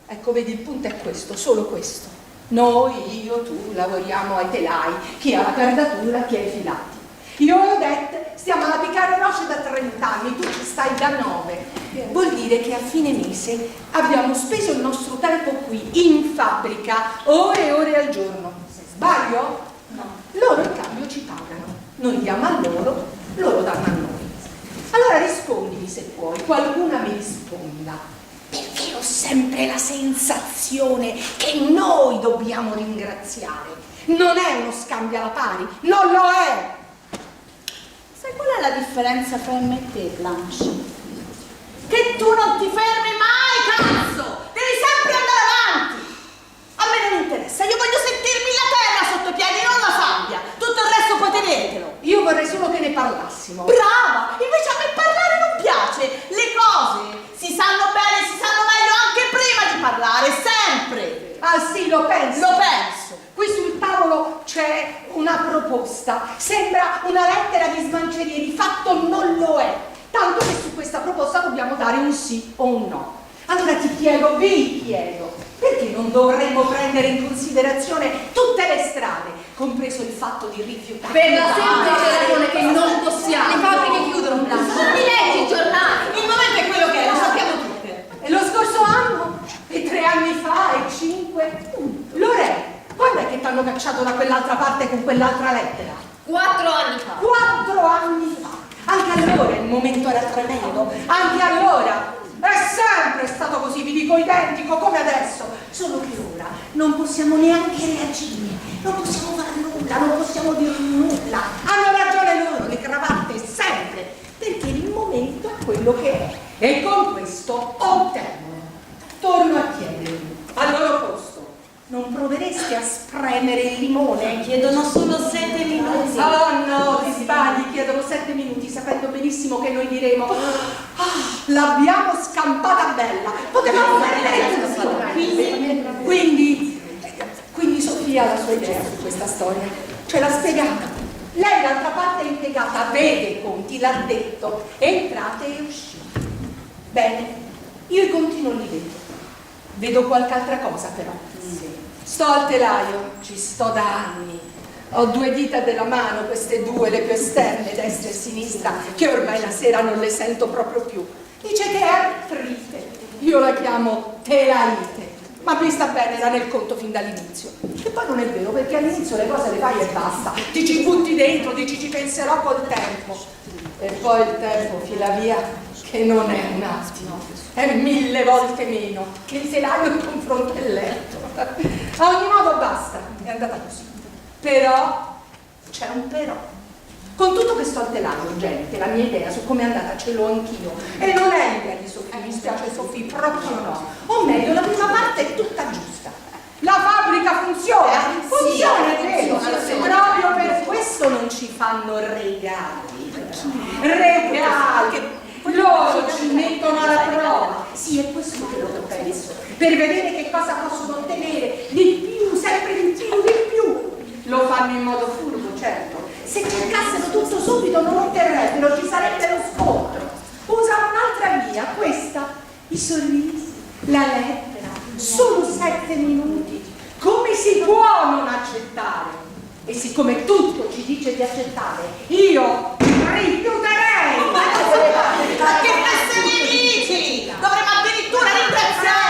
Ecco, vedi, il punto è questo, solo questo. Noi, io, tu, lavoriamo ai telai, chi ha la cardatura, chi ha i filati. Io e Odette stiamo alla Piccare Roche da 30 anni, tu ci stai da 9. Vuol dire che a fine mese abbiamo speso il nostro tempo qui, in fabbrica, ore e ore al giorno. Sbaglio? No. Loro in cambio ci pagano. Noi diamo a loro, loro danno a noi. Allora rispondimi se puoi, qualcuna mi risponda. Perché ho sempre la sensazione che noi dobbiamo ringraziare. Non è uno scambio alla pari, non lo è. Sai qual è la differenza fra me e te, Blanche? Che tu non ti fermi mai, cazzo! Devi sempre andare avanti! A me non interessa, io voglio sentirmi la terra sotto i piedi, non la sabbia! Tutto il resto puoi tenertelo! Io vorrei solo che ne parlassimo. Brava! Invece a me parlare non piace! Le cose si sanno bene, si sanno meglio anche prima di parlare, sempre! Ah sì, lo penso. Lo penso! Qui sul tavolo c'è una proposta, sembra una lettera di smancerie, di fatto non lo è, tanto che su questa proposta dobbiamo dare un sì o un no. Allora ti chiedo, vi chiedo, perché non dovremmo prendere in considerazione tutte le strade, compreso il fatto di rifiutare? Per la semplice ragione che non possiamo. Le fabbriche chiudono, Blanche. Non li leggi i giornali. Il momento è quello che è, lo sappiamo tutte. E lo scorso anno, e 3 anni fa, e 5, Lore, quando è che ti hanno cacciato da quell'altra parte con quell'altra lettera? 4 anni fa. 4 anni fa. Anche allora il momento era tremendo, anche allora è sempre stato così, vi dico identico come adesso, solo che ora non possiamo neanche reagire, non possiamo fare nulla, non possiamo dire nulla. Hanno ragione loro, le cravatte, sempre, perché il momento è quello che è. E con questo ho termine. Torno a chiedervi, al loro posto, non provereste a spremere il limone? Chiedono solo 7 minuti. Oh no, ti sbagli, chiedono 7 minuti, sapendo benissimo che noi diremo l'abbiamo scampata bella. Potevamo fare quindi Sofia ha la sua idea su questa storia, ce l'ha spiegata. Lei d'altra parte è impiegata, vede i conti, l'ha detto, entrate e uscite. Bene, io i conti non li vedo. Vedo qualche altra cosa però. Sto al telaio, ci sto da anni. Ho 2 dita della mano, queste 2, le più esterne, destra e sinistra, che ormai la sera non le sento proprio più. Dice che è artrite. Io la chiamo telaite. Ma mi sta bene, era nel conto fin dall'inizio. E poi non è vero, perché all'inizio le cose le fai e basta. Ti ci butti dentro, dici ci penserò col tempo. E poi il tempo fila via, che non è un attimo, è 1000 volte meno che il telaio in confronto al letto. A ogni modo basta, è andata così. Però, c'è un però. Con tutto che sto al telaio, gente, la mia idea su come è andata ce l'ho anch'io. E non è l'idea di Sofì, mi spiace Sofì, proprio no. O meglio, la prima parte è tutta giusta. La fabbrica funziona, funziona, è vero. Proprio per questo non ci fanno regali. Regali! Loro ci mettono alla prova. Sì, è questo quello che penso. Per vedere che cosa possono ottenere. Di più, sempre di più, di più. Lo fanno in modo furbo, certo. Se cercassero tutto subito non otterrebbero, ci sarebbe lo scontro. Usano un'altra via, questa. I sorrisi, la lettera. Solo 7 minuti. Come si può non accettare? E siccome tutto ci dice di accettare, io rifiuterei! Ma che cazzo mi dici? Dovremmo addirittura ringraziare,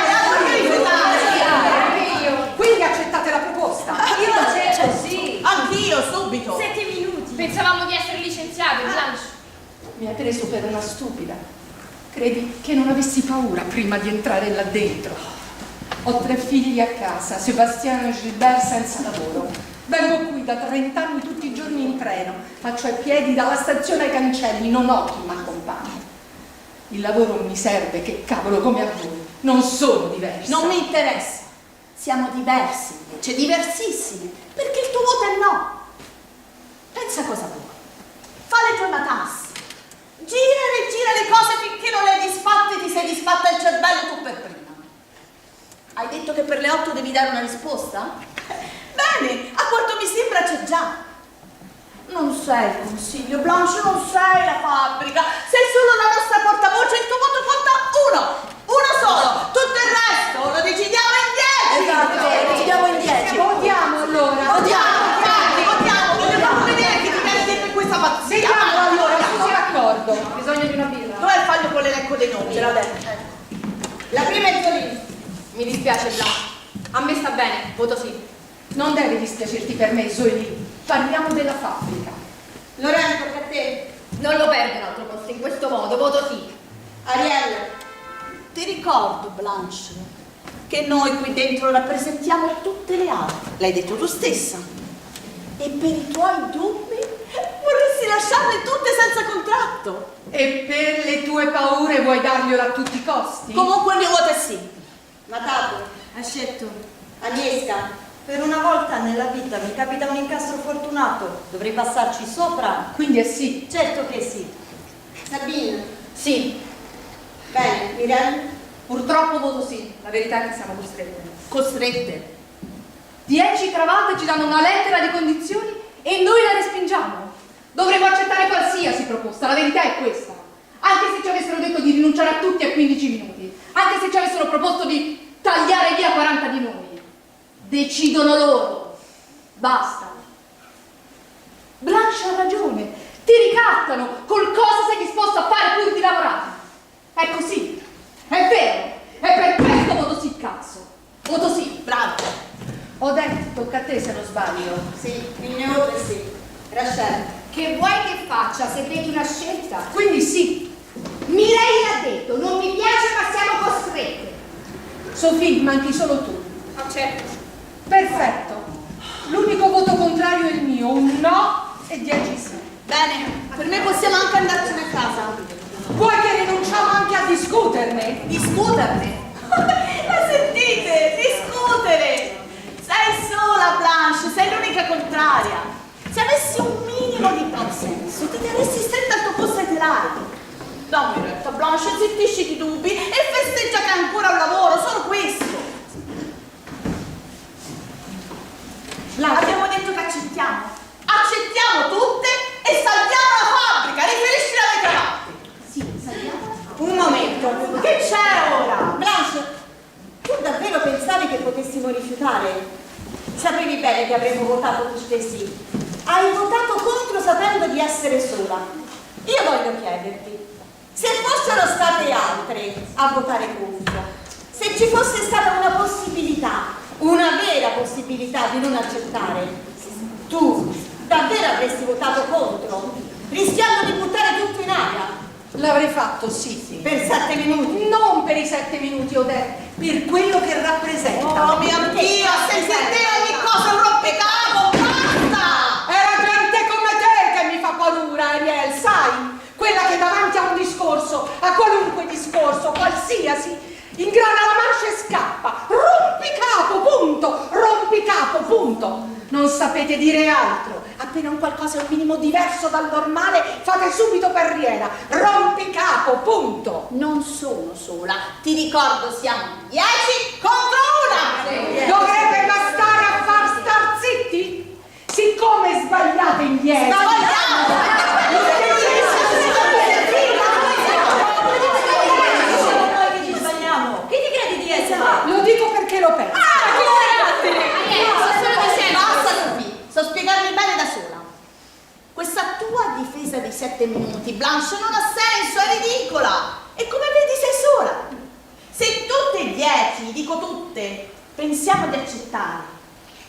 Quindi accettate la proposta? Io accetto, sì. Anch'io, subito. 7 minuti. Pensavamo di essere licenziati, Blanche. Mi ha preso per una stupida. Credi che non avessi paura prima di entrare là dentro? Ho 3 figli a casa, Sebastiano e Gilbert senza lavoro. Vengo qui da 30 anni tutti i giorni in treno, faccio ai piedi dalla stazione ai cancelli, non ho chi mi accompagna. Il lavoro mi serve, che cavolo, come a voi. Non sono diversa. Non mi interessa. Siamo diversi invece, diversissimi, perché il tuo voto è no. Pensa cosa vuoi. Fa le tue matassi. Gira e rigira le cose finché non le hai disfatte e ti sei disfatta il cervello tu per prima. Hai detto che per le 8 devi dare una risposta? Bene, a quanto mi sembra c'è già. Non sei il consiglio, Blanche, non sei la fabbrica, sei solo la nostra portavoce, il tuo voto conta uno solo, tutto il resto lo decidiamo in 10. Esatto, decidiamo in 10. Votiamo allora. Votiamo, vogliamo vedere che ti metti per questa pazzia. Vediamo allora, sono d'accordo. Bisogno di una birra. Dov'è il foglio con l'elenco dei nomi? Ce l'ho detto. La prima è Zolini. Mi dispiace, Blanche. A me sta bene, voto sì. Non deve dispiacerti per me, Zoe. Parliamo della fabbrica. Lorenzo, tocca a te. Non lo perdo un altro posto in questo modo, voto sì. Ariel. Ti ricordo, Blanche, che noi qui dentro rappresentiamo tutte le altre. L'hai detto tu stessa. E per i tuoi dubbi vorresti lasciarle tutte senza contratto. E per le tue paure vuoi darglielo a tutti i costi? Comunque il mio voto è sì. Matato. Accetto. Agnieszka. Per una volta nella vita mi capita un incastro fortunato. Dovrei passarci sopra? Quindi è sì. Certo che sì. Sabine. Sì. Bene. Mirelle. Purtroppo voto sì, la verità è che siamo costrette. Costrette. 10 cravatte ci danno una lettera di condizioni e noi la respingiamo. Dovremmo accettare qualsiasi proposta, la verità è questa. Anche se ci avessero detto di rinunciare a tutti a 15 minuti, anche se ci avessero proposto di tagliare via 40 di noi. Decidono loro. Basta. Blanche ha ragione. Ti ricattano col cosa sei disposto a fare pur di lavorare. È così. È vero. È per questo voto sì, cazzo. Voto sì. Bravo. Odette, tocca a te se non sbaglio. Sì. Il mio voto è sì. Rachel. Che vuoi che faccia se vedi una scelta? Quindi sì. Mireille l'ha detto, non mi piace ma siamo costrette. Sophie, manchi solo tu. Accetto. Perfetto. L'unico voto contrario è il mio, un no e 10 sì. Bene, per me possiamo anche andarcene a casa. Vuoi che rinunciamo anche a discuterne? Discuterne? La sentite? Discutere! Sei sola, Blanche, sei l'unica contraria. Se avessi un minimo di buon senso, ti terresti stretta al tuo posto ai telai. Dammi retta, Blanche, zittisci i dubbi e festeggia che hai ancora un lavoro, solo questo. Abbiamo detto che accettiamo. Accettiamo tutte e salviamo la fabbrica. Riferisci alle cravatte. Sì, saliamo. Un momento. Che c'è ora? Blanche, tu davvero pensavi che potessimo rifiutare? Sapevi bene che avremmo votato tutte sì. Hai votato contro sapendo di essere sola. Io voglio chiederti, se fossero state altre a votare contro, se ci fosse stata una possibilità, una vera possibilità di non accettare, tu davvero avresti votato contro, rischiando di buttare tutto in aria? L'avrei fatto, sì. Per 7 minuti? Non per i 7 minuti, Odette, per quello che rappresenta. Oh mio Dio, se per te ogni cosa è un rompicapo, basta! Era gente come te che mi fa paura, Ariel, sai? Quella che davanti a un discorso, a qualunque discorso, qualsiasi, ingrana la mancia e scappa. Rompicapo, punto. Non sapete dire altro. Appena un qualcosa è un minimo diverso dal normale, fate subito carriera. Rompicapo, punto. Non sono sola, ti ricordo siamo 10 contro 1! Dovrebbe bastare a far star zitti? Siccome sbagliate ieri. Lo dico perché lo penso. Basta, Sophie, so spiegarmi bene da sola. Questa tua difesa di 7 minuti, Blanche, non ha senso, è ridicola. E come vedi sei sola. Se tutte e 10, dico tutte, pensiamo di accettare,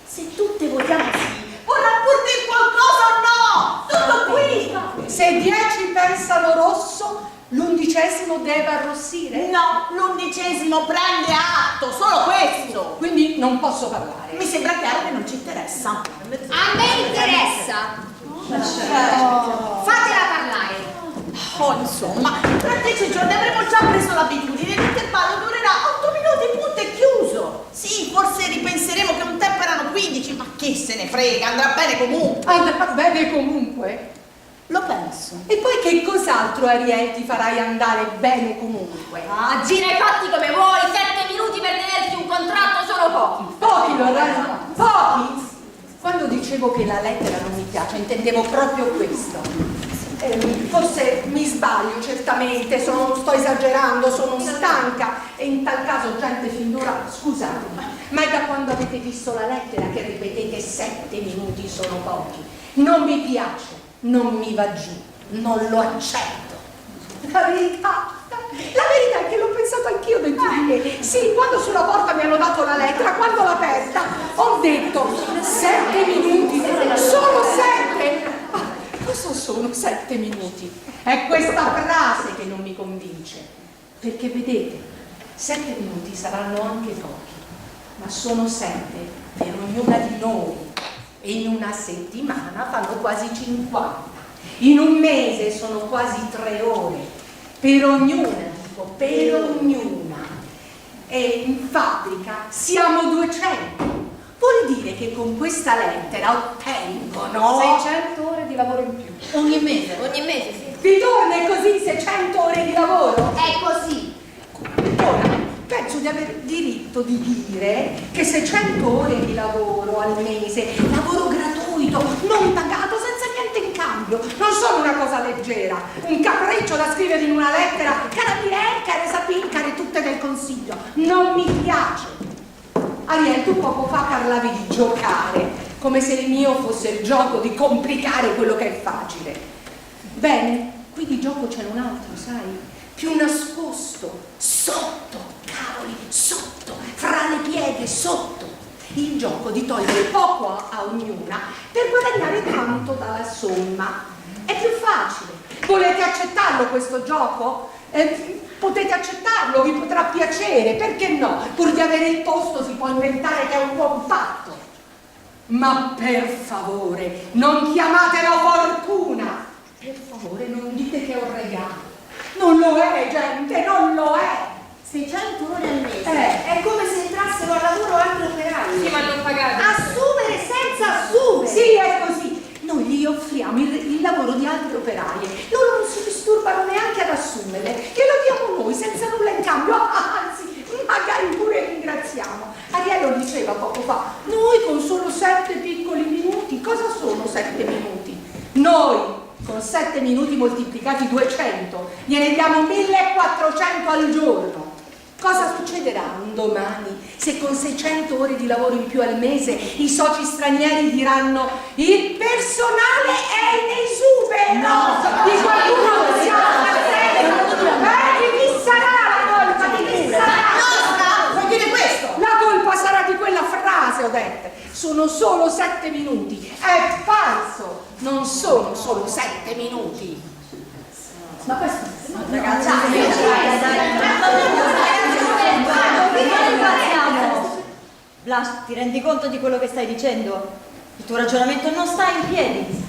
se tutte votiamo sì, vorrà pur dire qualcosa o no? Tutto qui. Se 10 pensano rosso, l'11° deve arrossire. No, l'11° prende atto, solo questo. Quindi non posso parlare. Mi sembra chiaro che non ci interessa. A me interessa. Fatela parlare. Oh, insomma, tra 10 giorni avremo già preso l'abitudine, l'intervallo durerà 8 minuti, punto e chiuso. Sì, forse ripenseremo che un tempo erano 15, ma che se ne frega, andrà bene comunque. Andrà bene comunque. Lo penso. E poi che cos'altro, Ariel, ti farai andare bene comunque? Ah, gira i fatti come vuoi, 7 minuti per tenersi un contratto sono pochi. Pochi, Lorenzo, pochi? Quando dicevo che la lettera non mi piace, intendevo proprio questo. Forse mi sbaglio, certamente, sto esagerando, sono stanca e in tal caso, gente, fin d'ora, scusatemi, ma è da quando avete visto la lettera che ripetete 7 minuti sono pochi. Non mi piace, non mi va giù, non lo accetto. La verità è che l'ho pensato anch'io dentro di me. Sì, quando sulla porta mi hanno dato la lettera, quando l'ho aperta, ho detto 7 minuti, solo 7. Cosa sono 7 minuti? È questa frase che non mi convince. Perché vedete, 7 minuti saranno anche pochi, ma sono 7 per ognuna di noi. E in una settimana fanno quasi 50. In un mese sono quasi 3 ore. Per ognuna, dico, per ognuna. E in fabbrica siamo 200. Vuol dire che con questa lettera ottengono 600 ore di lavoro in più. Ogni mese. Ogni mese, sì. Vi torna così 600 ore di lavoro? È così. Ora, penso di aver diritto di dire che 600 ore di lavoro al mese, lavoro gratuito, non pagato, senza niente in cambio, non sono una cosa leggera, un capriccio da scrivere in una lettera, cara Mirel, cara Sapin, care tutte del consiglio. Non mi piace. Ariel, tu poco fa parlavi di giocare, come se il mio fosse il gioco di complicare quello che è facile. Bene, qui di gioco c'è un altro, sai? Più nascosto, sotto, cavoli, sotto, fra le pieghe, sotto. Il gioco di togliere poco a ognuna per guadagnare tanto dalla somma. È più facile. Volete accettarlo questo gioco? Potete accettarlo, vi potrà piacere, perché no? Pur di avere il posto si può inventare che è un buon fatto. Ma per favore, non chiamatelo fortuna! Per favore, non dite che è un regalo. Non lo è, gente, non lo è! 600 ore al mese. È come se entrassero al lavoro altri operai. Sì, ma non pagati. Assumere senza assumere. Sì, è così. Noi gli offriamo il lavoro di altre operaie. Loro non si disturbano neanche ad assumerle. Glielo diamo noi, senza nulla in cambio. Anzi, magari pure ringraziamo. Ariel lo diceva poco fa. Noi con solo 7 piccoli minuti. Cosa sono 7 minuti? Noi con 7 minuti moltiplicati 200 gliene diamo 1400 al giorno. Cosa succederà un domani se con 600 ore di lavoro in più al mese i soci stranieri diranno il personale è in esubero? No, di qualcuno possiamo di chi sarà la colpa? Di chi sarà? Vuoi dire questo? La colpa sarà di quella frase, ho detto. Sono solo 7 minuti. È falso. Non sono solo 7 minuti. Ma questo Ragazzi, Blas, ti rendi conto di quello che stai dicendo? Il tuo ragionamento non sta in piedi.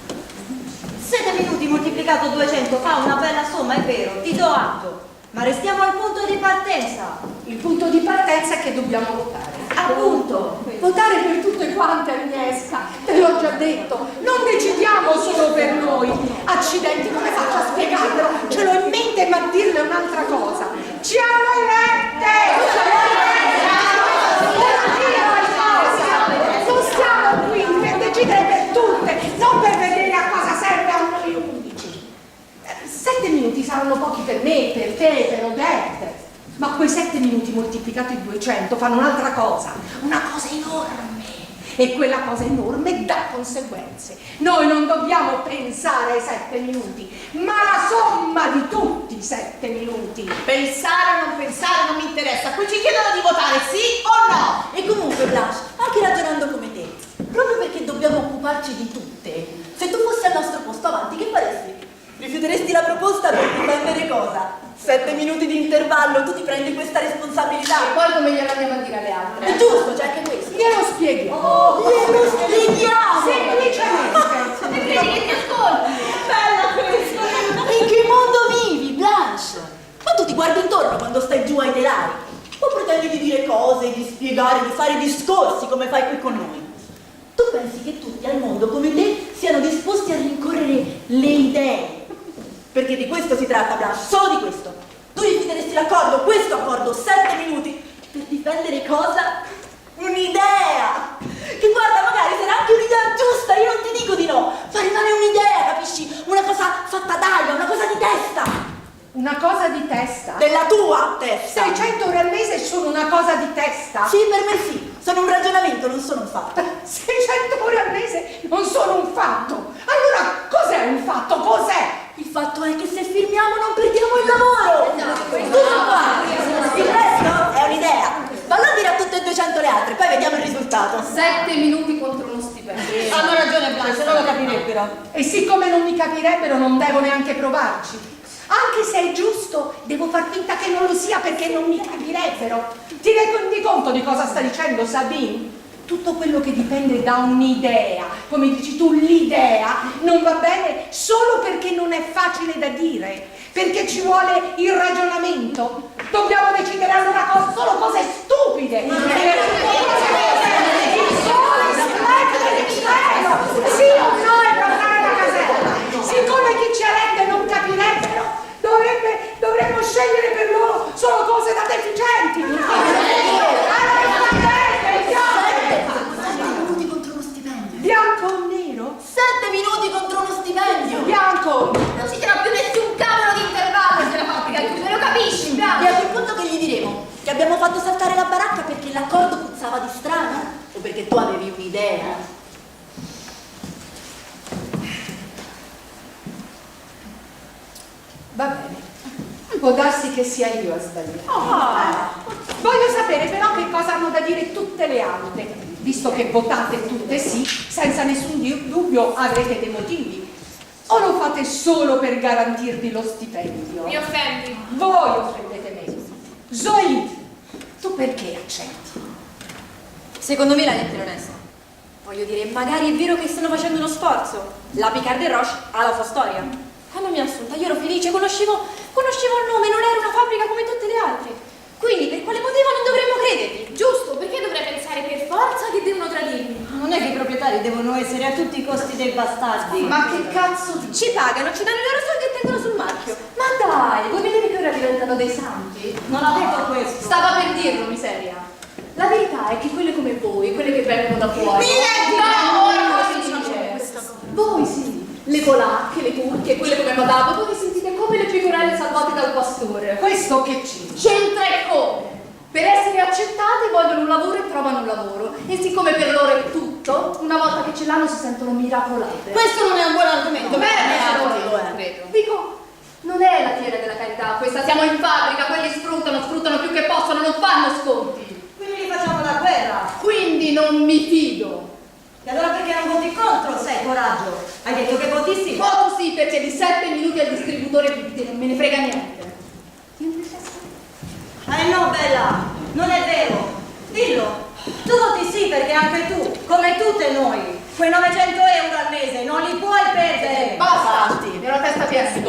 7 minuti moltiplicato 200 fa una bella somma, è vero, ti do atto. Ma restiamo al punto di partenza. Il punto di partenza è che dobbiamo votare. Appunto. Votare per tutte quante, Agnieszka, te l'ho già detto, non decidiamo solo per noi. Accidenti, come faccio a spiegartelo? Ce l'ho in mente, ma dirle un'altra cosa. Ci hanno elette! Non siamo qui per decidere per tutte, non per vedere a cosa serve a noi 11. 7 minuti saranno pochi per me, per te, per Odette. Ma quei 7 minuti moltiplicati 200 fanno un'altra cosa, una cosa enorme. E quella cosa enorme dà conseguenze. Noi non dobbiamo pensare ai 7 minuti, ma la somma di tutti i 7 minuti. Pensare o non pensare non mi interessa. Qui ci chiedono di votare sì o no. E comunque, Blanche, anche ragionando come te, proprio perché dobbiamo occuparci di tutte, se tu fossi al nostro posto avanti, che faresti? Rifiuteresti la proposta per difendere cosa? 7 minuti di intervallo, tu ti prendi questa responsabilità. E poi come glielo andiamo a dire alle altre? È giusto, c'è anche questo. Glielo spieghiamo. Glielo spieghiamo! Semplicemente. E credi che ti ascolti? Bella questa! In che mondo vivi, Blanche? Ma tu ti guardi intorno quando stai giù ai telai? O pretendi di dire cose, di spiegare, di fare discorsi come fai qui con noi? Tu pensi che tutti al mondo come te siano disposti a rincorrere le idee. Perché di questo si tratta, Blanche, solo di questo. Tu rifiuteresti l'accordo, questo accordo, 7 minuti, per difendere cosa? Un'idea! Che guarda, magari sarà anche un'idea giusta, io non ti dico di no, ma rimane un'idea, capisci? Una cosa fatta d'aria, una cosa di testa. Una cosa di testa? Della tua testa. 600 euro al mese sono una cosa di testa? Sì, per me sì, sono un ragionamento, non sono un fatto. 600 euro al mese non sono un fatto. Allora, cos'è un fatto? Cos'è? Il fatto è che se firmiamo non perdiamo il lavoro. Tutto qua. Il resto è un'idea. Vallo a dire a tutte e 200 le altre, poi vediamo il risultato. 7 minuti contro uno stipendio. Hanno ragione Blanche, non lo capirebbero. E siccome non mi capirebbero non devo neanche provarci. Anche se è giusto, devo far finta che non lo sia perché non mi capirebbero. Ti rendi conto di cosa sta dicendo Sabine? Tutto quello che dipende da un'idea, come dici tu, l'idea, non va bene solo perché non è facile da dire, perché ci vuole il ragionamento. Dobbiamo decidere allora solo cose stupide. Il sole splende del cielo, sì o no è parlare la casella. Siccome chi ci elette non capirebbero, dovremmo scegliere per loro solo cose da deficienti. Bianco o nero? 7 minuti contro uno stipendio. Bianco! Non ci sarà più nessun cavolo di intervallo se la fabbrica chiude, lo capisci, E Bianco? a quel punto che gli diremo? Che abbiamo fatto saltare la baracca perché l'accordo puzzava di strano? O perché tu avevi un'idea? Va bene. Può darsi che sia io a sbagliare. Voglio sapere però che cosa hanno da dire tutte le altre, visto che votate tutte sì, senza nessun dubbio avrete dei motivi. O lo fate solo per garantirvi lo stipendio? Mi offendi. Voi offendete me. Zoe, tu perché accetti? Secondo me la lettera è onesta. Voglio dire, magari è vero che stanno facendo uno sforzo. La Picard Roche ha la sua storia. Quando mi ha assunta io ero felice, conoscevo il nome, non era una fabbrica come tutte le altre. Quindi per quale motivo non dovremmo credergli? Giusto, perché dovrei pensare per forza che devono tradirmi? Non è che i proprietari devono essere a tutti i costi dei bastardi. Ma che cazzo di... Ci pagano, ci danno i loro soldi e tengono sul marchio. Ma dai, voi vedete che ora diventano dei santi? Non ha detto questo. Stava per dirlo, miseria. La verità è che quelle come voi, quelle che vengono da fuori... No, ora cosa si dice? Voi sì, le polacche, le turche, quelle come Madame, voi vi sentite come le pecorelle salvate dal pastore. Questo che c'entra? C'entra e come? Per essere accettate vogliono un lavoro e trovano un lavoro. E siccome per loro è tutto, una volta che ce l'hanno si sentono miracolate. Questo non è un buon argomento. Credo. Dico, non è la fiera della carità, questa siamo in fabbrica, quelli sfruttano più che possono, non fanno sconti. Quindi li facciamo la guerra. Quindi non mi fido. E allora perché non voti contro? Sei coraggio. Hai detto che voti sì. Voto sì perché di 7 minuti al distributore non me ne frega niente. No, Bella, non è vero. Dillo. Tu voti sì perché anche tu, come tutte noi, quei 900 euro al mese non li puoi perdere. Basta, mi ero la testa piena di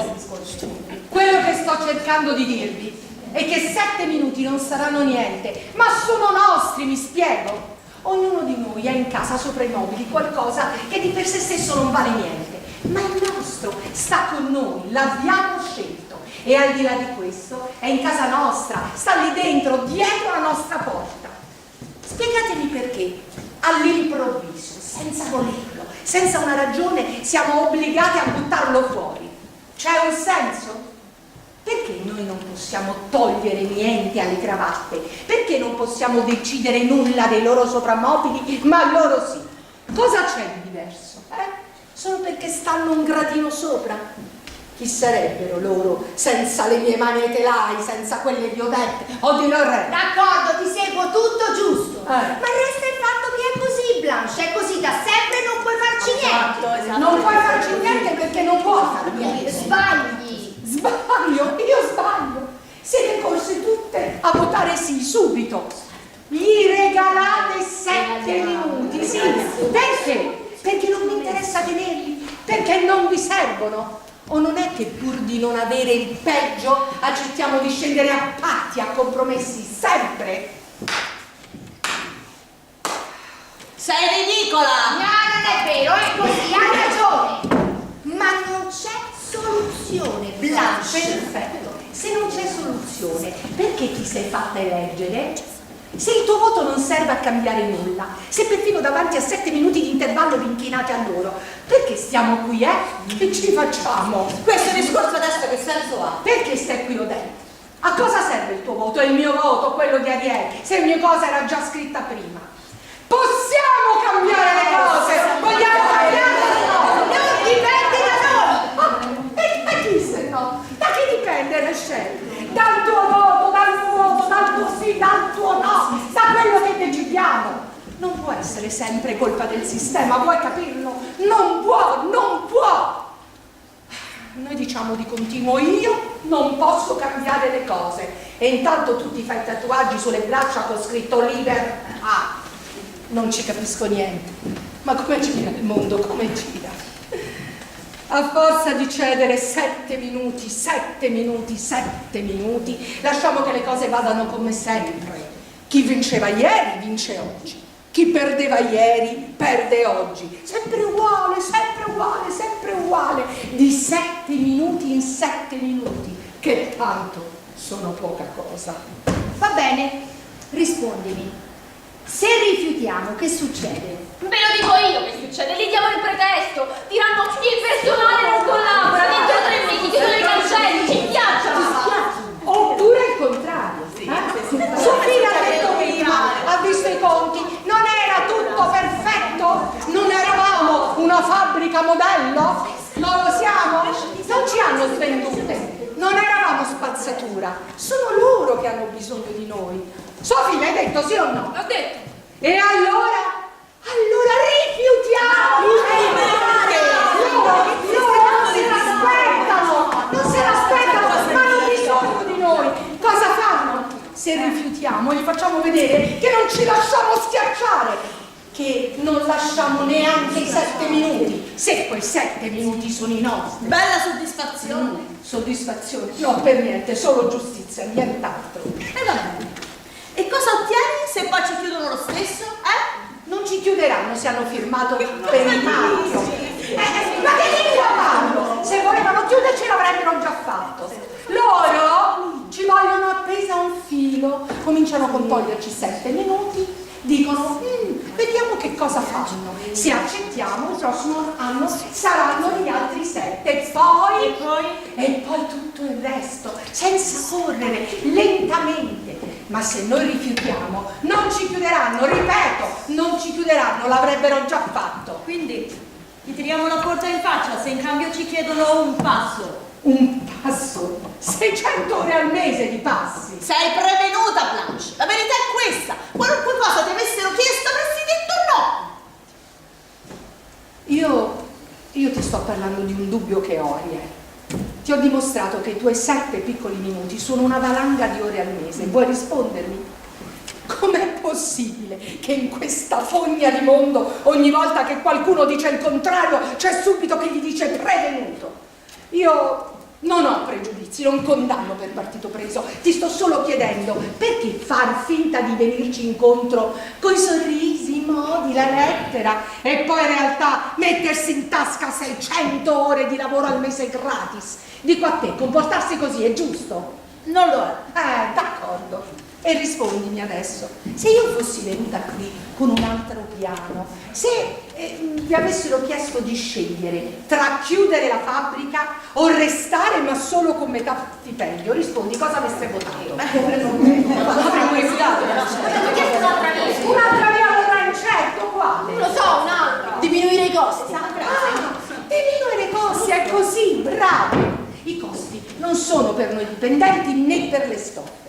Quello che sto cercando di dirvi è che 7 minuti non saranno niente, ma sono nostri, mi spiego. Ognuno di noi ha in casa sopra i mobili qualcosa che di per sé stesso non vale niente, ma il nostro sta con noi, l'abbiamo scelto. E al di là di questo è in casa nostra, sta lì dentro, dietro la nostra porta. Spiegatemi perché all'improvviso, senza volerlo, senza una ragione, siamo obbligati a buttarlo fuori. C'è un senso? Perché noi non possiamo togliere niente alle cravatte? Perché non possiamo decidere nulla dei loro soprammobili, ma loro sì? Cosa c'è di diverso? Solo perché stanno un gradino sopra? Chi sarebbero loro senza le mie mani ai telai, senza quelle violette o di Lorraine? D'accordo, ti seguo tutto giusto. Ma Ma resta il fatto che è così, Blanche, è così da sempre e non puoi farci niente. non puoi farci niente perché non puoi fare niente. Sbagli. Sbaglio, io sbaglio. Siete corse tutte a votare sì subito. Gli regalate 7 minuti, sì. Perché? Perché non mi interessa tenerli, perché non vi servono. O non è che pur di non avere il peggio accettiamo di scendere a patti, a compromessi, sempre? Sei ridicola! No, non è vero, è così, hai ragione. Ma non soluzione, Blanche. Perfetto. Se non c'è soluzione, perché ti sei fatta eleggere? Se il tuo voto non serve a cambiare nulla, se perfino davanti a 7 minuti di intervallo vi inchinate a loro, perché stiamo qui, Che ci facciamo? Questo discorso adesso che senso ha? Perché stai qui, Odette? A cosa serve il tuo voto e il mio voto, quello di Ariel, se ogni cosa era già scritta prima? Possiamo cambiare le cose! Vogliamo cambiarle o no? Non dipende da noi! Da chi se no? Da chi dipende, Rachel? Dal tuo voto, dal tuo voto, dal tuo sì, dal tuo no, da quello che decidiamo. Non può essere sempre colpa del sistema, vuoi capirlo? Non può, non può! Noi diciamo di continuo, io non posso cambiare le cose. E intanto tu ti fai tatuaggi sulle braccia con scritto Liber A. Non ci capisco niente. Ma come gira il mondo, come gira? A forza di cedere 7 minuti, 7 minuti, 7 minuti, lasciamo che le cose vadano come sempre. Chi vinceva ieri, vince oggi. Chi perdeva ieri, perde oggi. Sempre uguale, sempre uguale, sempre uguale. Di 7 minuti in 7 minuti, che tanto sono poca cosa. Va bene, rispondimi. Se rifiutiamo, che succede? Ve lo dico io che succede, gli diamo il pretesto, diranno il personale non collabora, dentro 3 mesi chiudono i cancelli, ci spiaccia. Oppure il contrario. Sofia ha detto prima, ha visto i conti, non era tutto perfetto? Non eravamo una fabbrica modello? Non lo siamo? Non ci hanno svendute, non eravamo spazzatura, sono loro che hanno bisogno di noi. Sofia, l'hai detto sì o no? L'ho detto. E allora? Allora rifiutiamo! Loro non se l'aspettano! Non se l'aspettano! Ma hanno bisogno di noi! Cosa fanno? Se rifiutiamo, gli facciamo vedere che non ci lasciamo schiacciare, che non lasciamo neanche i 7 minuti, se quei 7 minuti sono i nostri. Bella soddisfazione. Soddisfazione? No, per niente, solo giustizia, nient'altro. E va bene. E cosa ottieni se poi ci chiudono lo stesso? Non ci chiuderanno se hanno firmato per il marchio. Ma che devi farlo? Se volevano chiuderci l'avrebbero già fatto. Loro ci vogliono appesa a un filo, cominciano con toglierci 7 minuti, dicono vediamo che cosa fanno. Se accettiamo il prossimo anno saranno gli altri 7 e poi tutto il resto, senza correre, lentamente. Ma se noi rifiutiamo, non ci chiuderanno, ripeto, non ci chiuderanno, l'avrebbero già fatto. Quindi gli tiriamo la porta in faccia se in cambio ci chiedono un passo. Un passo? 600 ore al mese di passi. Sei prevenuta, Blanche. La verità è questa. Qualunque cosa ti avessero chiesto avresti detto no. Io ti sto parlando di un dubbio che ho, Ariel. Ti ho dimostrato che i tuoi 7 piccoli minuti sono una valanga di ore al mese. Vuoi rispondermi? Com'è possibile che in questa fogna di mondo ogni volta che qualcuno dice il contrario c'è subito che gli dice prevenuto? Io non ho pregiudizi, non condanno per partito preso, ti sto solo chiedendo perché far finta di venirci incontro coi sorrisi, i modi, la lettera e poi in realtà mettersi in tasca 600 ore di lavoro al mese gratis. Dico a te, comportarsi così è giusto? Non lo è. D'accordo. E rispondimi adesso, se io fossi venuta qui con un altro piano, se vi avessero chiesto di scegliere tra chiudere la fabbrica o restare ma solo con metà stipendio, rispondi cosa avreste votato? Avremmo evitato. Un'altra via allora incerto, quale? Lo so, un'altra. Diminuire i costi. Diminuire i costi, è così, bravo! I costi non sono per noi dipendenti né per le stoffe.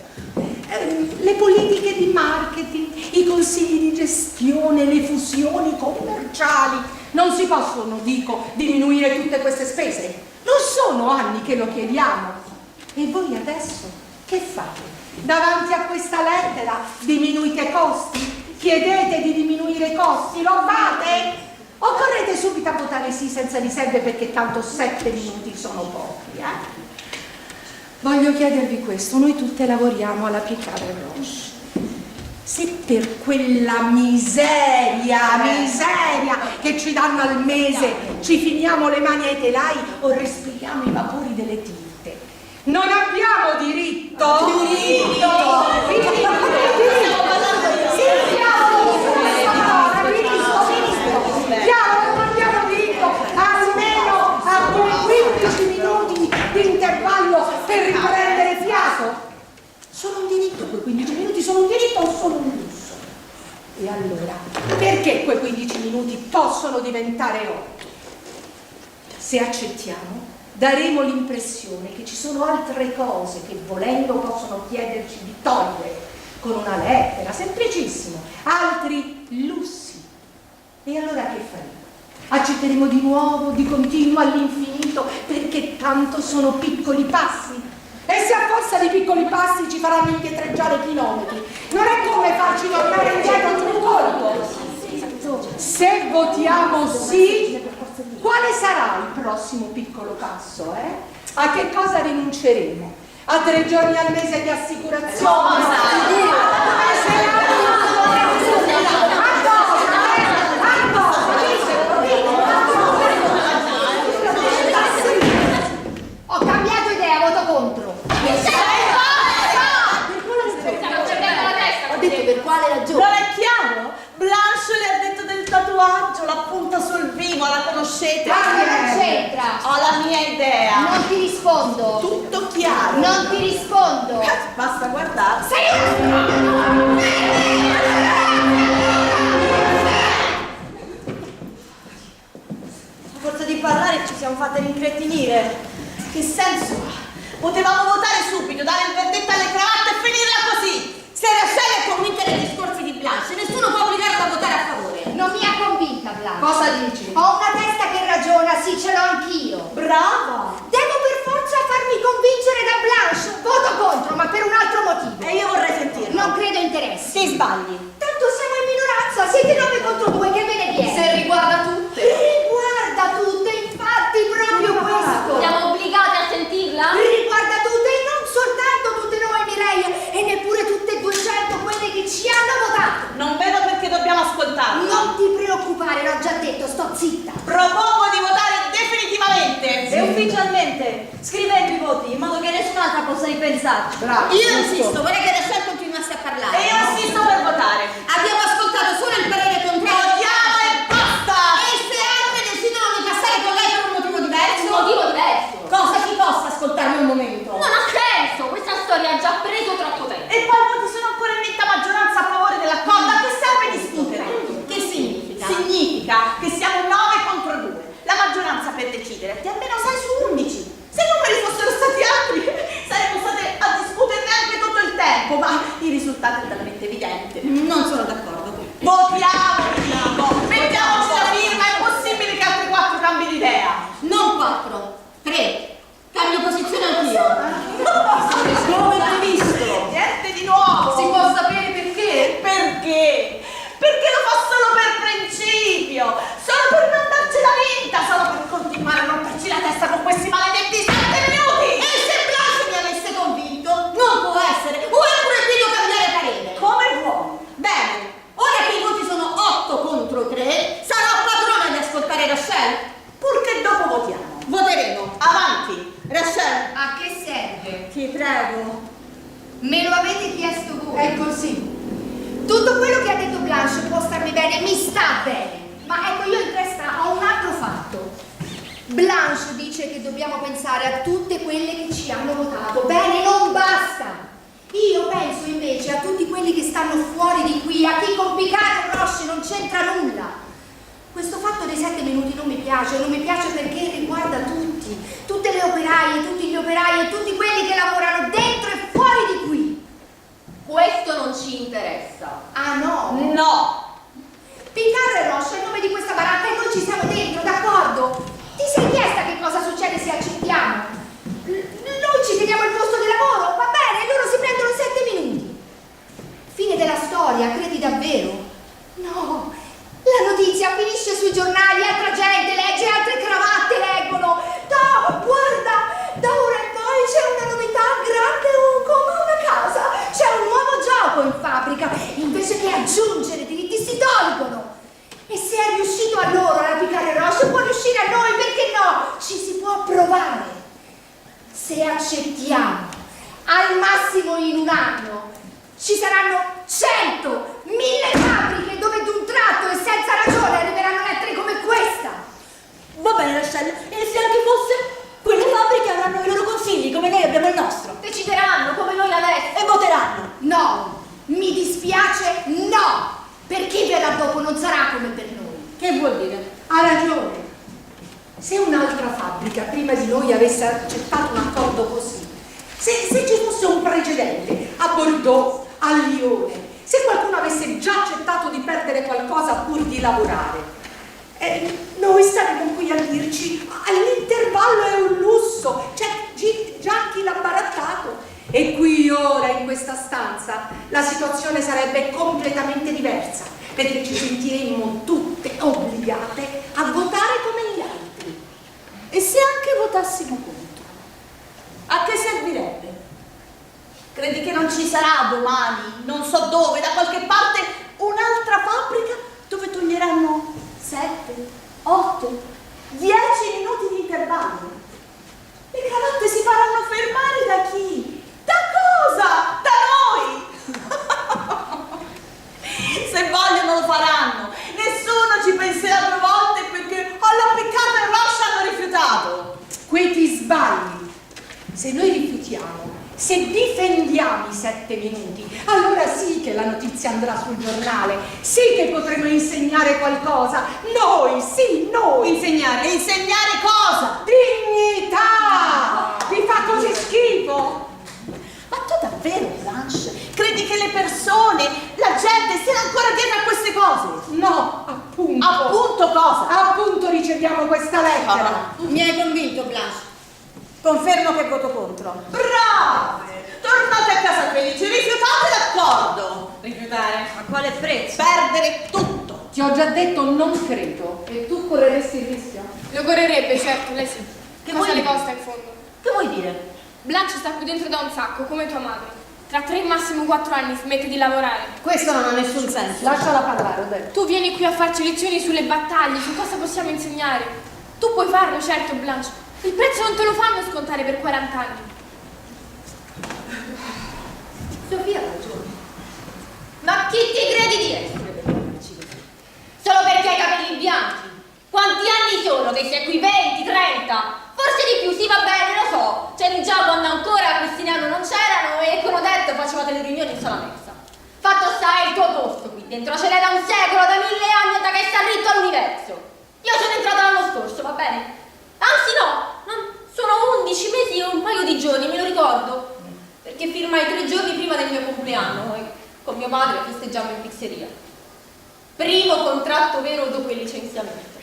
Le politiche di marketing, i consigli di gestione, le fusioni commerciali non si possono, dico, diminuire tutte queste spese. Non sono anni che lo chiediamo. E voi adesso che fate? Davanti a questa lettera diminuite i costi? Chiedete di diminuire i costi? Lo fate? O correte subito a votare sì senza riserve perché tanto 7 minuti sono pochi, Voglio chiedervi questo, noi tutte lavoriamo alla Picard Roche. Se per quella miseria che ci danno al mese ci finiamo le mani ai telai o respiriamo i vapori delle tinte, non abbiamo diritto? Chiaro, non abbiamo diritto almeno a quei 15 minuti di intervallo per riprendere fiato? Sono un diritto quei 15 minuti, sono un diritto o sono un lusso? E allora, perché quei 15 minuti possono diventare 8? Se accettiamo, daremo l'impressione che ci sono altre cose che volendo possono chiederci di togliere con una lettera, semplicissimo, altri lussi. E allora che faremo? Accetteremo di nuovo, di continuo, all'infinito, perché tanto sono piccoli passi? E se a forza di piccoli passi ci faranno indietreggiare chilometri, non è come farci tornare indietro in un colpo. Se votiamo sì, quale sarà il prossimo piccolo passo? A che cosa rinunceremo? A 3 giorni al mese di assicurazione? Ho cambiato idea, voto contro. Ho detto per quale ragione? Non è chiaro? Blanche le ha detto del tatuaggio, la punta sul vivo, la conoscete? Ma che non c'entra? Ho la mia idea. Non ti rispondo. Tutto chiaro. Non ti rispondo. Basta guardare. A forza di parlare ci siamo fatte rincretinire. Che senso ha? Potevamo votare subito, dare il verdetto alle cravatte e finirla così. Se Rachel è convinta dei discorsi di Blanche, nessuno può obbligarla a votare a favore. Non mi ha convinta, Blanche. Cosa dici? Ho una testa che ragiona, sì, ce l'ho anch'io. Brava! Devo per forza farmi convincere da Blanche. Voto contro, ma per un altro motivo. E io vorrei sentirlo. Non credo interessi. Ti sbagli. Tanto siamo in minoranza, siete 9 contro 2, che ve ne viene? Se riguarda tutte. Riguarda tutte, infatti, proprio questo. Siamo obbligate a sentirla? Riguarda tutte e non soltanto tutte noi, Mireia, e neppure tutte 200 quelle che ci hanno votato. Non vedo perché dobbiamo ascoltarlo. Non ti preoccupare, l'ho già detto, sto zitta. Propongo di votare definitivamente. E ufficialmente, scrivendo i voti in modo che nessun'altra possa ripensarci. Bravo, Io giusto. insisto, vorrei che Rachel continuasse a parlare. E io insisto per votare. Abbiamo ascoltato solo il parere contrario. Votiamo e basta! E se altre decidono di passare con lei per un motivo diverso? Un motivo diverso? Cosa ci possa ascoltarmi un momento? Non ha senso, questa storia ha già preso troppo tempo. E poi i voti sono ancora in netta maggioranza a favore dell'accordo. A che serve discutere? Che significa? Significa che siamo 9 contro 2. La maggioranza per decidere è almeno 6 su 11. Se i numeri fossero stati altri, saremmo state a discuterne anche tutto il tempo, ma il risultato è talmente evidente. Non sono d'accordo. Votiamo, dico! Mettiamoci la firma, è possibile che altri 4 cambi d'idea. Non 4, 3. Cambio posizione anch'io. Come l'hai visto? Niente di nuovo! Si può sapere perché? Perché? Perché lo fa solo per principio, solo per non darcela vinta, solo per continuare a romperci la testa con questi maledetti 7 minuti! E se Blanche mi avesse convinto, non può essere. Vuoi pure qui devo cambiare parere? Come vuoi? Bene, ora che i voti sono 8 contro 3, sarò padrona di ascoltare Rachel. Purché dopo votiamo. Voteremo. Avanti, Rachel. A che serve? Ti prego. Me lo avete chiesto voi. È così. Tutto quello che ha detto Blanche può starmi bene, mi sta bene. Ma ecco, io in testa ho un altro fatto. Blanche dice che dobbiamo pensare a tutte quelle che ci hanno votato. Bene, non basta. Io penso invece a tutti quelli che stanno fuori di qui, a chi con Picard e Roche non c'entra nulla. Questo fatto dei 7 minuti non mi piace perché riguarda tutti, tutte le operaie, tutti gli operai e tutti quelli che lavorano dentro e fuori di qui. Questo non ci interessa. Ah no? No! Picard e Roche è il nome di questa baracca e noi ci siamo dentro, d'accordo? Ti sei chiesta che cosa succede se accettiamo? Noi ci teniamo il posto di lavoro, va bene, loro si prendono 7 minuti. Fine della storia, credi davvero? No, la notizia finisce sui giornali, altra gente legge, altre cravatte leggono. No, guarda, da ora in poi c'è una novità grande come una casa. C'è un nuovo gioco in fabbrica. Invece Se accettiamo, al massimo in un anno, ci saranno 100, 1000 fabbriche dove d'un tratto e senza ragione arriveranno lettere come questa. Va bene, Rachel, e se anche fosse, quelle fabbriche avranno i loro consigli, come noi abbiamo il nostro. Decideranno come noi adesso. E voteranno. No, mi dispiace, no, per chi verrà dopo non sarà come per noi. Che vuol dire? Ha ragione. Se un'altra fabbrica prima di noi avesse accettato un accordo così, se ci fosse un precedente a Bordeaux, a Lione, se qualcuno avesse già accettato di perdere qualcosa pur di lavorare, noi staremmo qui a dirci l'intervallo è un lusso, c'è già chi l'ha barattato. E qui ora in questa stanza la situazione sarebbe completamente diversa, perché ci sentiremmo tutte obbligate a votare come gli altri. E se anche votassimo contro, A che servirebbe? Credi che non ci sarà domani, non so dove, da qualche parte, un'altra fabbrica dove toglieranno 7, 8, 10 minuti di intervallo? Le cravatte si faranno fermare da chi? Da cosa? Da noi! Se vogliono lo faranno, nessuno ci penserà 2 volte perché all'appiccato e Roche hanno rifiutato. qui ti sbagli. Se noi rifiutiamo, se difendiamo i 7 minuti, allora sì che la notizia andrà sul giornale, sì che potremo insegnare qualcosa. Noi, sì, noi. Insegnare? Insegnare cosa? Dignità! Vi fa così schifo? Ma tu davvero, Blanche, credi che le persone, la gente siano ancora dietro a queste cose? No, appunto. Appunto cosa? Appunto riceviamo questa lettera. Mi hai convinto, Blanche. Confermo che voto contro. Brave! Tornate a casa felici, rifiutate l'accordo. Rifiutare? A quale prezzo? Perdere tutto. Ti ho già detto non credo. E tu correresti il rischio? Lo correrebbe, certo, lei sì. Che Cosa vuoi le dire? costa in fondo? Che vuoi dire? Blanche sta qui dentro da un sacco, come tua madre. Tra 3 massimo 4 anni smette di lavorare. Questo non ha nessun senso. Lasciala parlare, Odette. Tu vieni qui a farci lezioni sulle battaglie, su cosa possiamo insegnare. Tu puoi farlo, certo, Blanche. Il prezzo non te lo fanno scontare per 40 anni. Sofia ha ragione. Ma chi ti credi di essere per parlarci così? Solo perché hai i capelli bianchi? Quanti anni sono che sei qui? 20, 30? Forse di più, sì, va bene, lo so. C'eri già quando ancora questi anni non c'erano e come ho detto facevate le riunioni in sala messa. Fatto sta è il tuo posto qui dentro, ce l'hai da un secolo, da 1000 anni, da che sta dritto all'universo. Io sono entrata l'anno scorso, va bene? Anzi no, sono 11 mesi e un paio di giorni, me lo ricordo. Perché firmai 3 giorni prima del mio compleanno e con mio padre festeggiamo in pizzeria. Primo contratto vero dopo il licenziamento.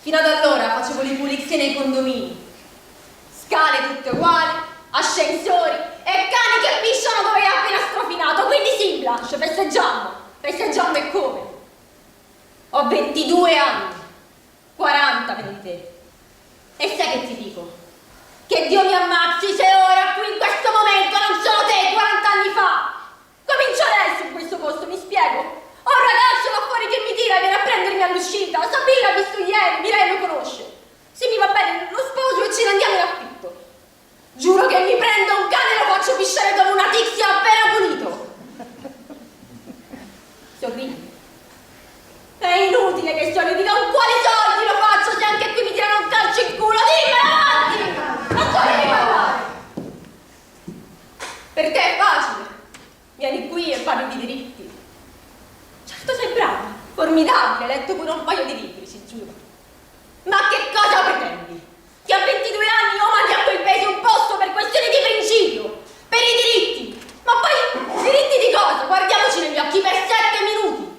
Fino ad allora facevo le pulizie nei condomini. Scale tutte uguali, ascensori e cani che pisciano dove hai appena strofinato. Quindi sì, Blanche, festeggiamo. Festeggiamo e come? Ho 22 anni, 40 per te. E sai che ti dico? Che Dio mi ammazzi se ora, qui in questo momento, non sono te, 40 anni fa. Comincio adesso in questo posto, mi spiego. Ho un ragazzo là fuori che mi tira e viene a prendermi all'uscita. Sabina l'ha visto ieri, lei lo conosce. Se mi va bene lo sposo e ce ne andiamo in affitto. Giuro che mi prendo un cane e lo faccio pisciare come una tizia appena pulito. Sorridi. È inutile che sorridi, con quali soldi lo faccio se anche qui mi tirano un calcio in culo? Dimmi avanti! Non so che parlare! Per te è facile. Vieni qui e parli di diritti. Certo sei brava, formidabile, hai letto pure un paio di libri, si giuro. Ma che cosa pretendi? Che a 22 anni io mandi a quel paese un posto per questioni di principio, per i diritti. Ma poi, diritti di cosa? Guardiamoci negli occhi per 7 minuti.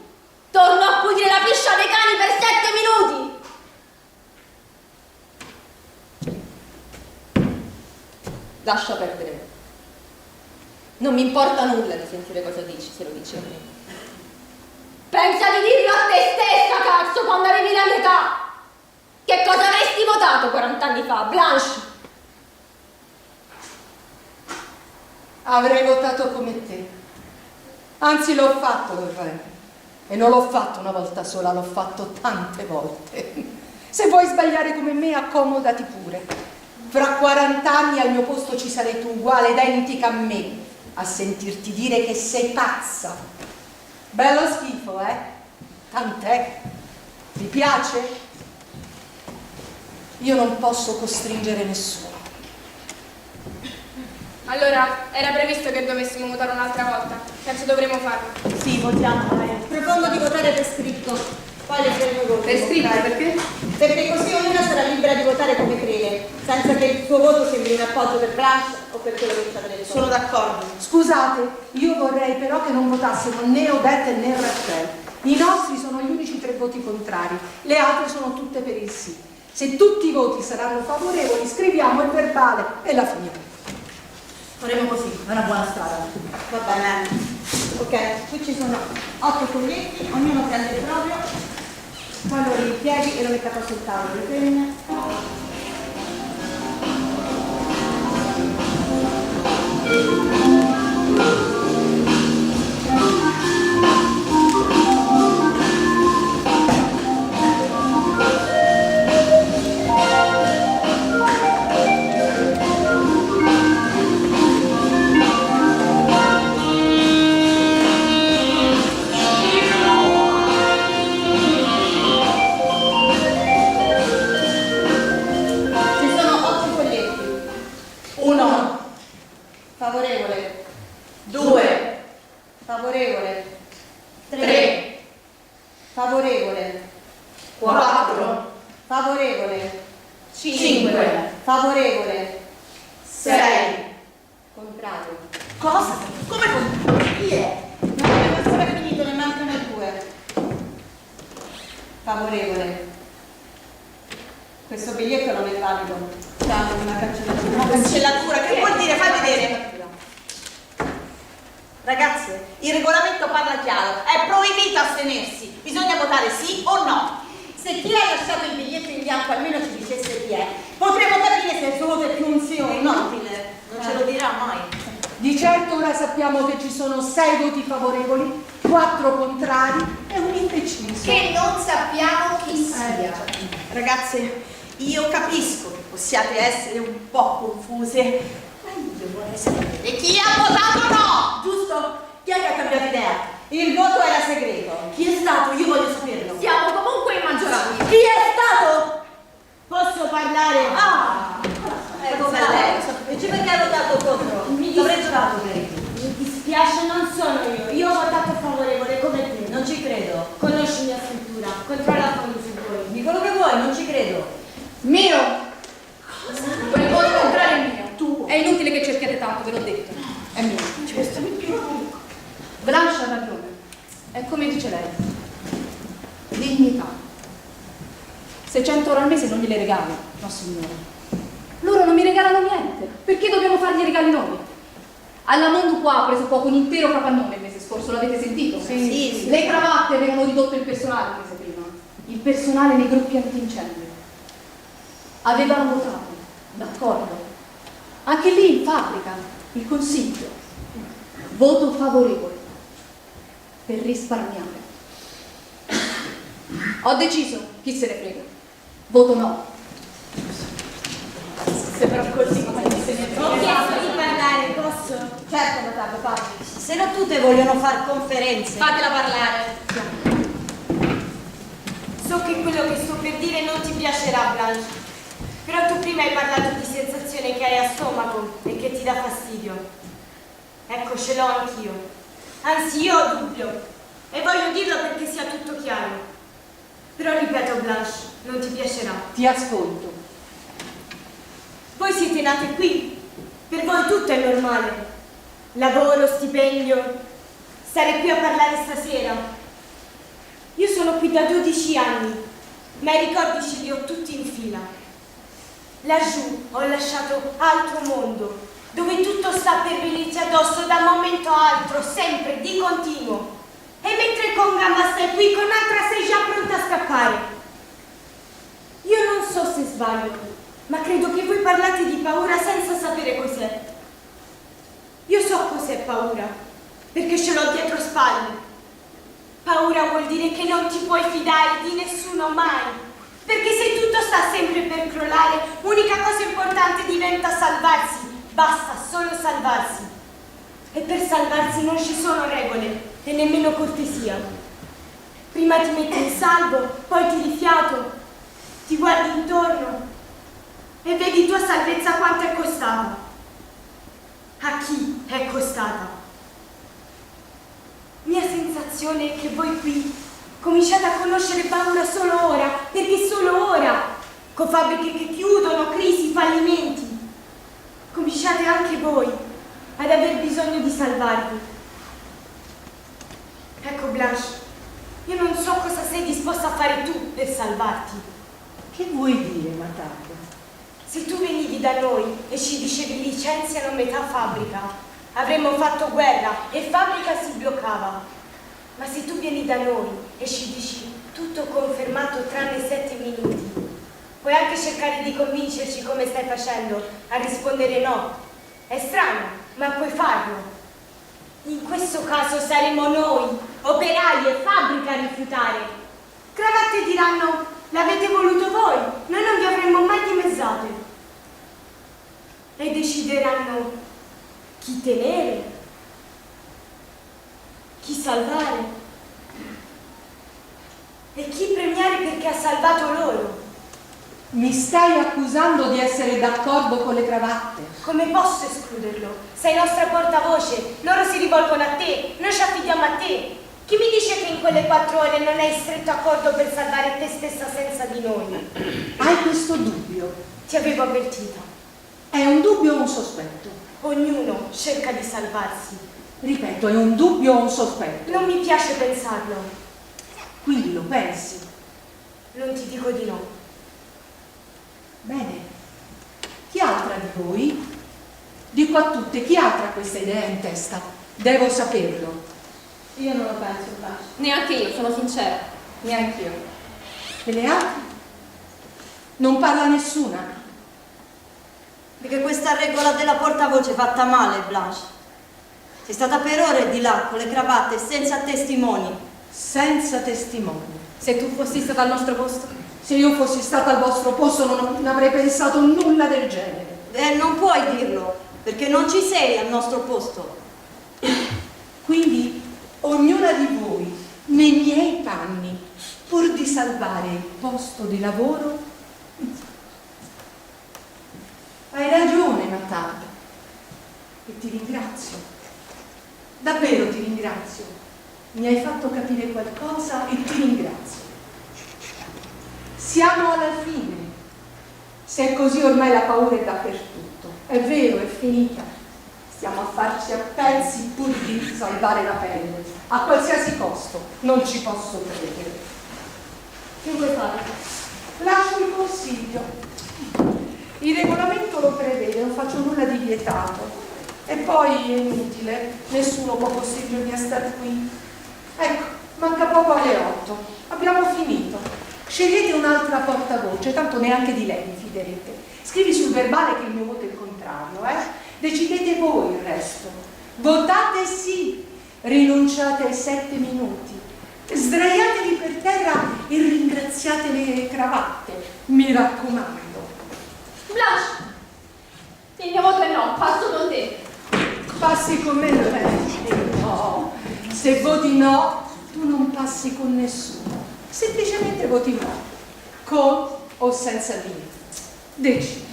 Torno a pulire la piscia dei cani per 7 minuti. Lascia perdere. Non mi importa nulla di sentire cosa dici, se lo dici a me. Pensa di dirlo a te stessa, cazzo, quando arrivi la mia età. Che cosa avresti votato 40 anni fa, Blanche? Avrei votato come te. Anzi, l'ho fatto, Lorraine. E non l'ho fatto una volta sola, l'ho fatto tante volte. Se vuoi sbagliare come me, accomodati pure. Fra 40 anni al mio posto ci sarai tu, uguale, identica a me, a sentirti dire che sei pazza. Bello schifo, eh? Tant'è. Ti piace? Io non posso costringere nessuno. Allora, era previsto che dovessimo votare un'altra volta. Penso dovremo farlo. Sì, votiamo. Propongo di votare per scritto. Poi leggeremo i voti. Per scritto, ok? perché? Perché così ognuna sarà libera di votare come crede, senza che il suo voto sembri un appoggio per Blanche o per quello che ci ha detto. Sono d'accordo. Scusate, io vorrei però che non votassero né Odette né Rachel. I nostri sono gli unici 3 voti contrari, le altre sono tutte per il sì. Se tutti i voti saranno favorevoli, scriviamo il verbale e la finiamo. Faremo così, è una buona strada. Va bene. Ok, qui ci sono 8 foglietti, ognuno prende il proprio, poi lo ripieghi e lo metti a posto sul tavolo, le penne. Favorevole. 2, Favorevole. 3, Favorevole. 4, Favorevole. 5, Favorevole. 6. Contrario. Cosa? Come con... Chi è? Non abbiamo ancora finito, ne mancano 2. Favorevole. Questo biglietto non è valido. C'ha una cancellatura. Una cancellatura, che vuol dire? Fai vedere. Ragazze, Il regolamento parla chiaro, è proibito astenersi. Bisogna votare sì o no. se chi ha lasciato il biglietto in bianco almeno ci dicesse chi è, potremmo capire se il suo voto è più un sì o un no. Non ce lo dirà mai. Di certo ora sappiamo che ci sono 6 voti favorevoli, 4 contrari e un indeciso. Che non sappiamo chi sia. Ragazze, io capisco che possiate essere un po' confuse, ma io vorrei sapere chi ha votato no! Giusto? Chi è che ha cambiato idea? Il voto era segreto. Chi è stato? Io voglio saperlo. Siamo comunque in maggioranza. Chi è stato? Posso parlare? Ecco lei. E ci perché hai votato contro? Mi L'avrei giocato per il Mi dispiace, non sono io ho votato favorevole come te. Non ci credo. Conosci mia scrittura, controlla quando si vuoi. Di quello che vuoi, non ci credo. Mio! Quel voto contrario è mio. Tuo. È inutile che cerchiate tanto, ve l'ho detto. È mio. Blanche ha ragione. È come dice lei. Dignità. 600 euro al mese non gliele regalo, no signore. Loro non mi regalano niente. Perché dobbiamo fargli i regali noi? Alla Mondo qua ha preso poco un intero capannone il mese scorso, l'avete sentito? Sì. Le cravatte avevano ridotto il personale il mese prima. Il personale nei gruppi antincendio. Avevano votato, d'accordo. Anche lì in fabbrica, il consiglio. Voto favorevole. Per risparmiare. Ho deciso, chi se ne frega. Voto no. Sembra così come se ne Ho chiesto di parlare, posso? Certo, Natalia, parli. Se no tutte vogliono far conferenze. Fatela parlare. So che quello che sto per dire non ti piacerà, Blanche, però tu prima hai parlato di sensazione che hai a stomaco e che ti dà fastidio. Ecco, ce l'ho anch'io. Anzi, io ho dubbio e voglio dirlo perché sia tutto chiaro. Però ripeto, Blanche, non ti piacerà. Ti ascolto. Voi siete nate qui, per voi tutto è normale. Lavoro, stipendio, stare qui a parlare stasera. Io sono qui da 12 anni, ma i ricordi ce li ho tutti in fila. Laggiù ho lasciato altro mondo, dove tutto sta per venirti addosso da un momento all'altro, sempre, di continuo. E mentre con gamba stai qui, con un'altra sei già pronta a scappare. Io non so se sbaglio, ma credo che voi parlate di paura senza sapere cos'è. Io so cos'è paura, perché ce l'ho dietro spalle. Paura vuol dire che non ti puoi fidare di nessuno mai, perché se tutto sta sempre per crollare, l'unica cosa importante di diventa salvarsi, basta solo salvarsi. E per salvarsi non ci sono regole e nemmeno cortesia. Prima ti metti in salvo, poi ti rifiato, ti guardi intorno e vedi tua salvezza quanto è costata. A chi è costata? Mia sensazione è che voi qui cominciate a conoscere paura solo ora, perché solo ora, con fabbriche che chiudono, crisi, fallimenti, cominciate anche voi ad aver bisogno di salvarvi. Ecco Blanche, io non so cosa sei disposta a fare tu per salvarti. Che vuoi dire, Matilda? Se tu venivi da noi e ci dicevi licenziano metà fabbrica, avremmo fatto guerra e fabbrica si bloccava. Ma se tu vieni da noi e ci dici tutto confermato tranne 7 minuti, puoi anche cercare di convincerci come stai facendo a rispondere no. È strano, ma puoi farlo. In questo caso saremo noi, operai e fabbrica, a rifiutare. Cravatte diranno, l'avete voluto voi, noi non vi avremmo mai dimezzate. E decideranno chi tenere, chi salvare e chi premiare perché ha salvato loro. Mi stai accusando di essere d'accordo con le cravatte? Come posso escluderlo? Sei nostra portavoce, loro si rivolgono a te, noi ci affidiamo a te. Chi mi dice che in quelle 4 ore non hai stretto accordo per salvare te stessa senza di noi? Hai questo dubbio? Ti avevo avvertita. È un dubbio o un sospetto? Ognuno cerca di salvarsi. Ripeto, è un dubbio o un sospetto? Non mi piace pensarlo. Quindi lo pensi? Non ti dico di no. Bene. Chi altra di voi? Dico a tutte, chi altra ha questa idea in testa? Devo saperlo. Io non lo penso, Blanche. Neanche io, sono sincera. Neanch'io. E le altre? Non parla nessuna? Perché questa regola della portavoce è fatta male, Blanche. Sei stata per ore di là con le cravatte senza testimoni. Senza testimoni. Se tu fossi stata al nostro posto? Se io fossi stata al vostro posto non avrei pensato nulla del genere. Non puoi dirlo, perché non ci sei al nostro posto. Quindi ognuna di voi, nei miei panni, pur di salvare il posto di lavoro. Hai ragione, Matilda, e ti ringrazio. Davvero ti ringrazio. Mi hai fatto capire qualcosa e ti ringrazio. Siamo alla fine. Se è così ormai la paura è dappertutto. È vero, è finita. Stiamo a farci a pezzi pur di salvare la pelle. A qualsiasi costo. Non ci posso credere. Che vuoi fare? Lascio il consiglio. Il regolamento lo prevede, non faccio nulla di vietato. E poi è inutile, nessuno può costringermi a stare qui. Ecco, manca poco alle 8. Abbiamo finito. Scegliete un'altra portavoce, tanto neanche di lei vi fiderete. Scrivi sul verbale che il mio voto è il contrario, Decidete voi il resto. Votate sì, rinunciate ai 7 minuti. Sdraiatevi per terra e ringraziate le cravatte, mi raccomando. Blanche! Il mio voto è no, passo con te. Passi con me, no. Se voti no, tu non passi con nessuno. Semplicemente voti no, con o senza di me. Decidi.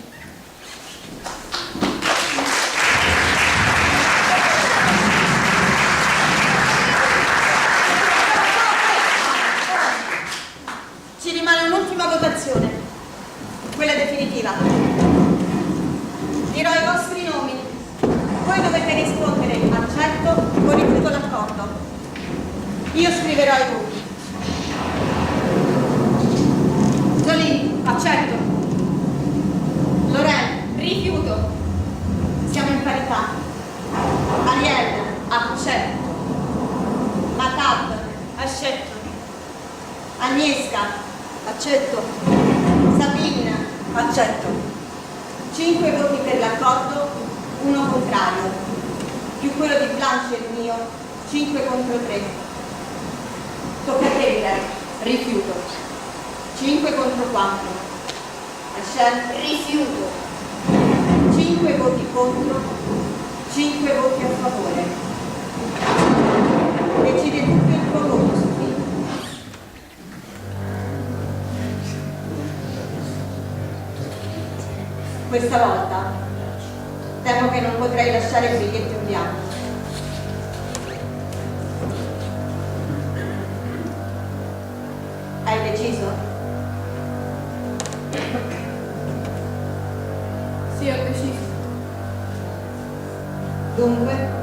Ci rimane un'ultima votazione, quella definitiva. Dirò i vostri nomi. Voi dovete rispondere accetto o rifiuto l'accordo. Io scriverò i voti. Zolini, accetto. Loren, rifiuto. Siamo in parità. Ariel, accetto. Matab, accetto. Agnieszka, accetto. Sabina, accetto. 5 voti per l'accordo, 1 contrario. Più quello di Blanche e il mio, 5 contro 3. Tocca a te, Irene. Rifiuto. 5 contro 4. Rachel, rifiuto. 5 voti contro, 5 voti a favore. Decide tutto il tuo voto, Sofia. Questa volta temo che non potrei lasciare il biglietto in bianco. Hai deciso? Sì, ho deciso. Dunque,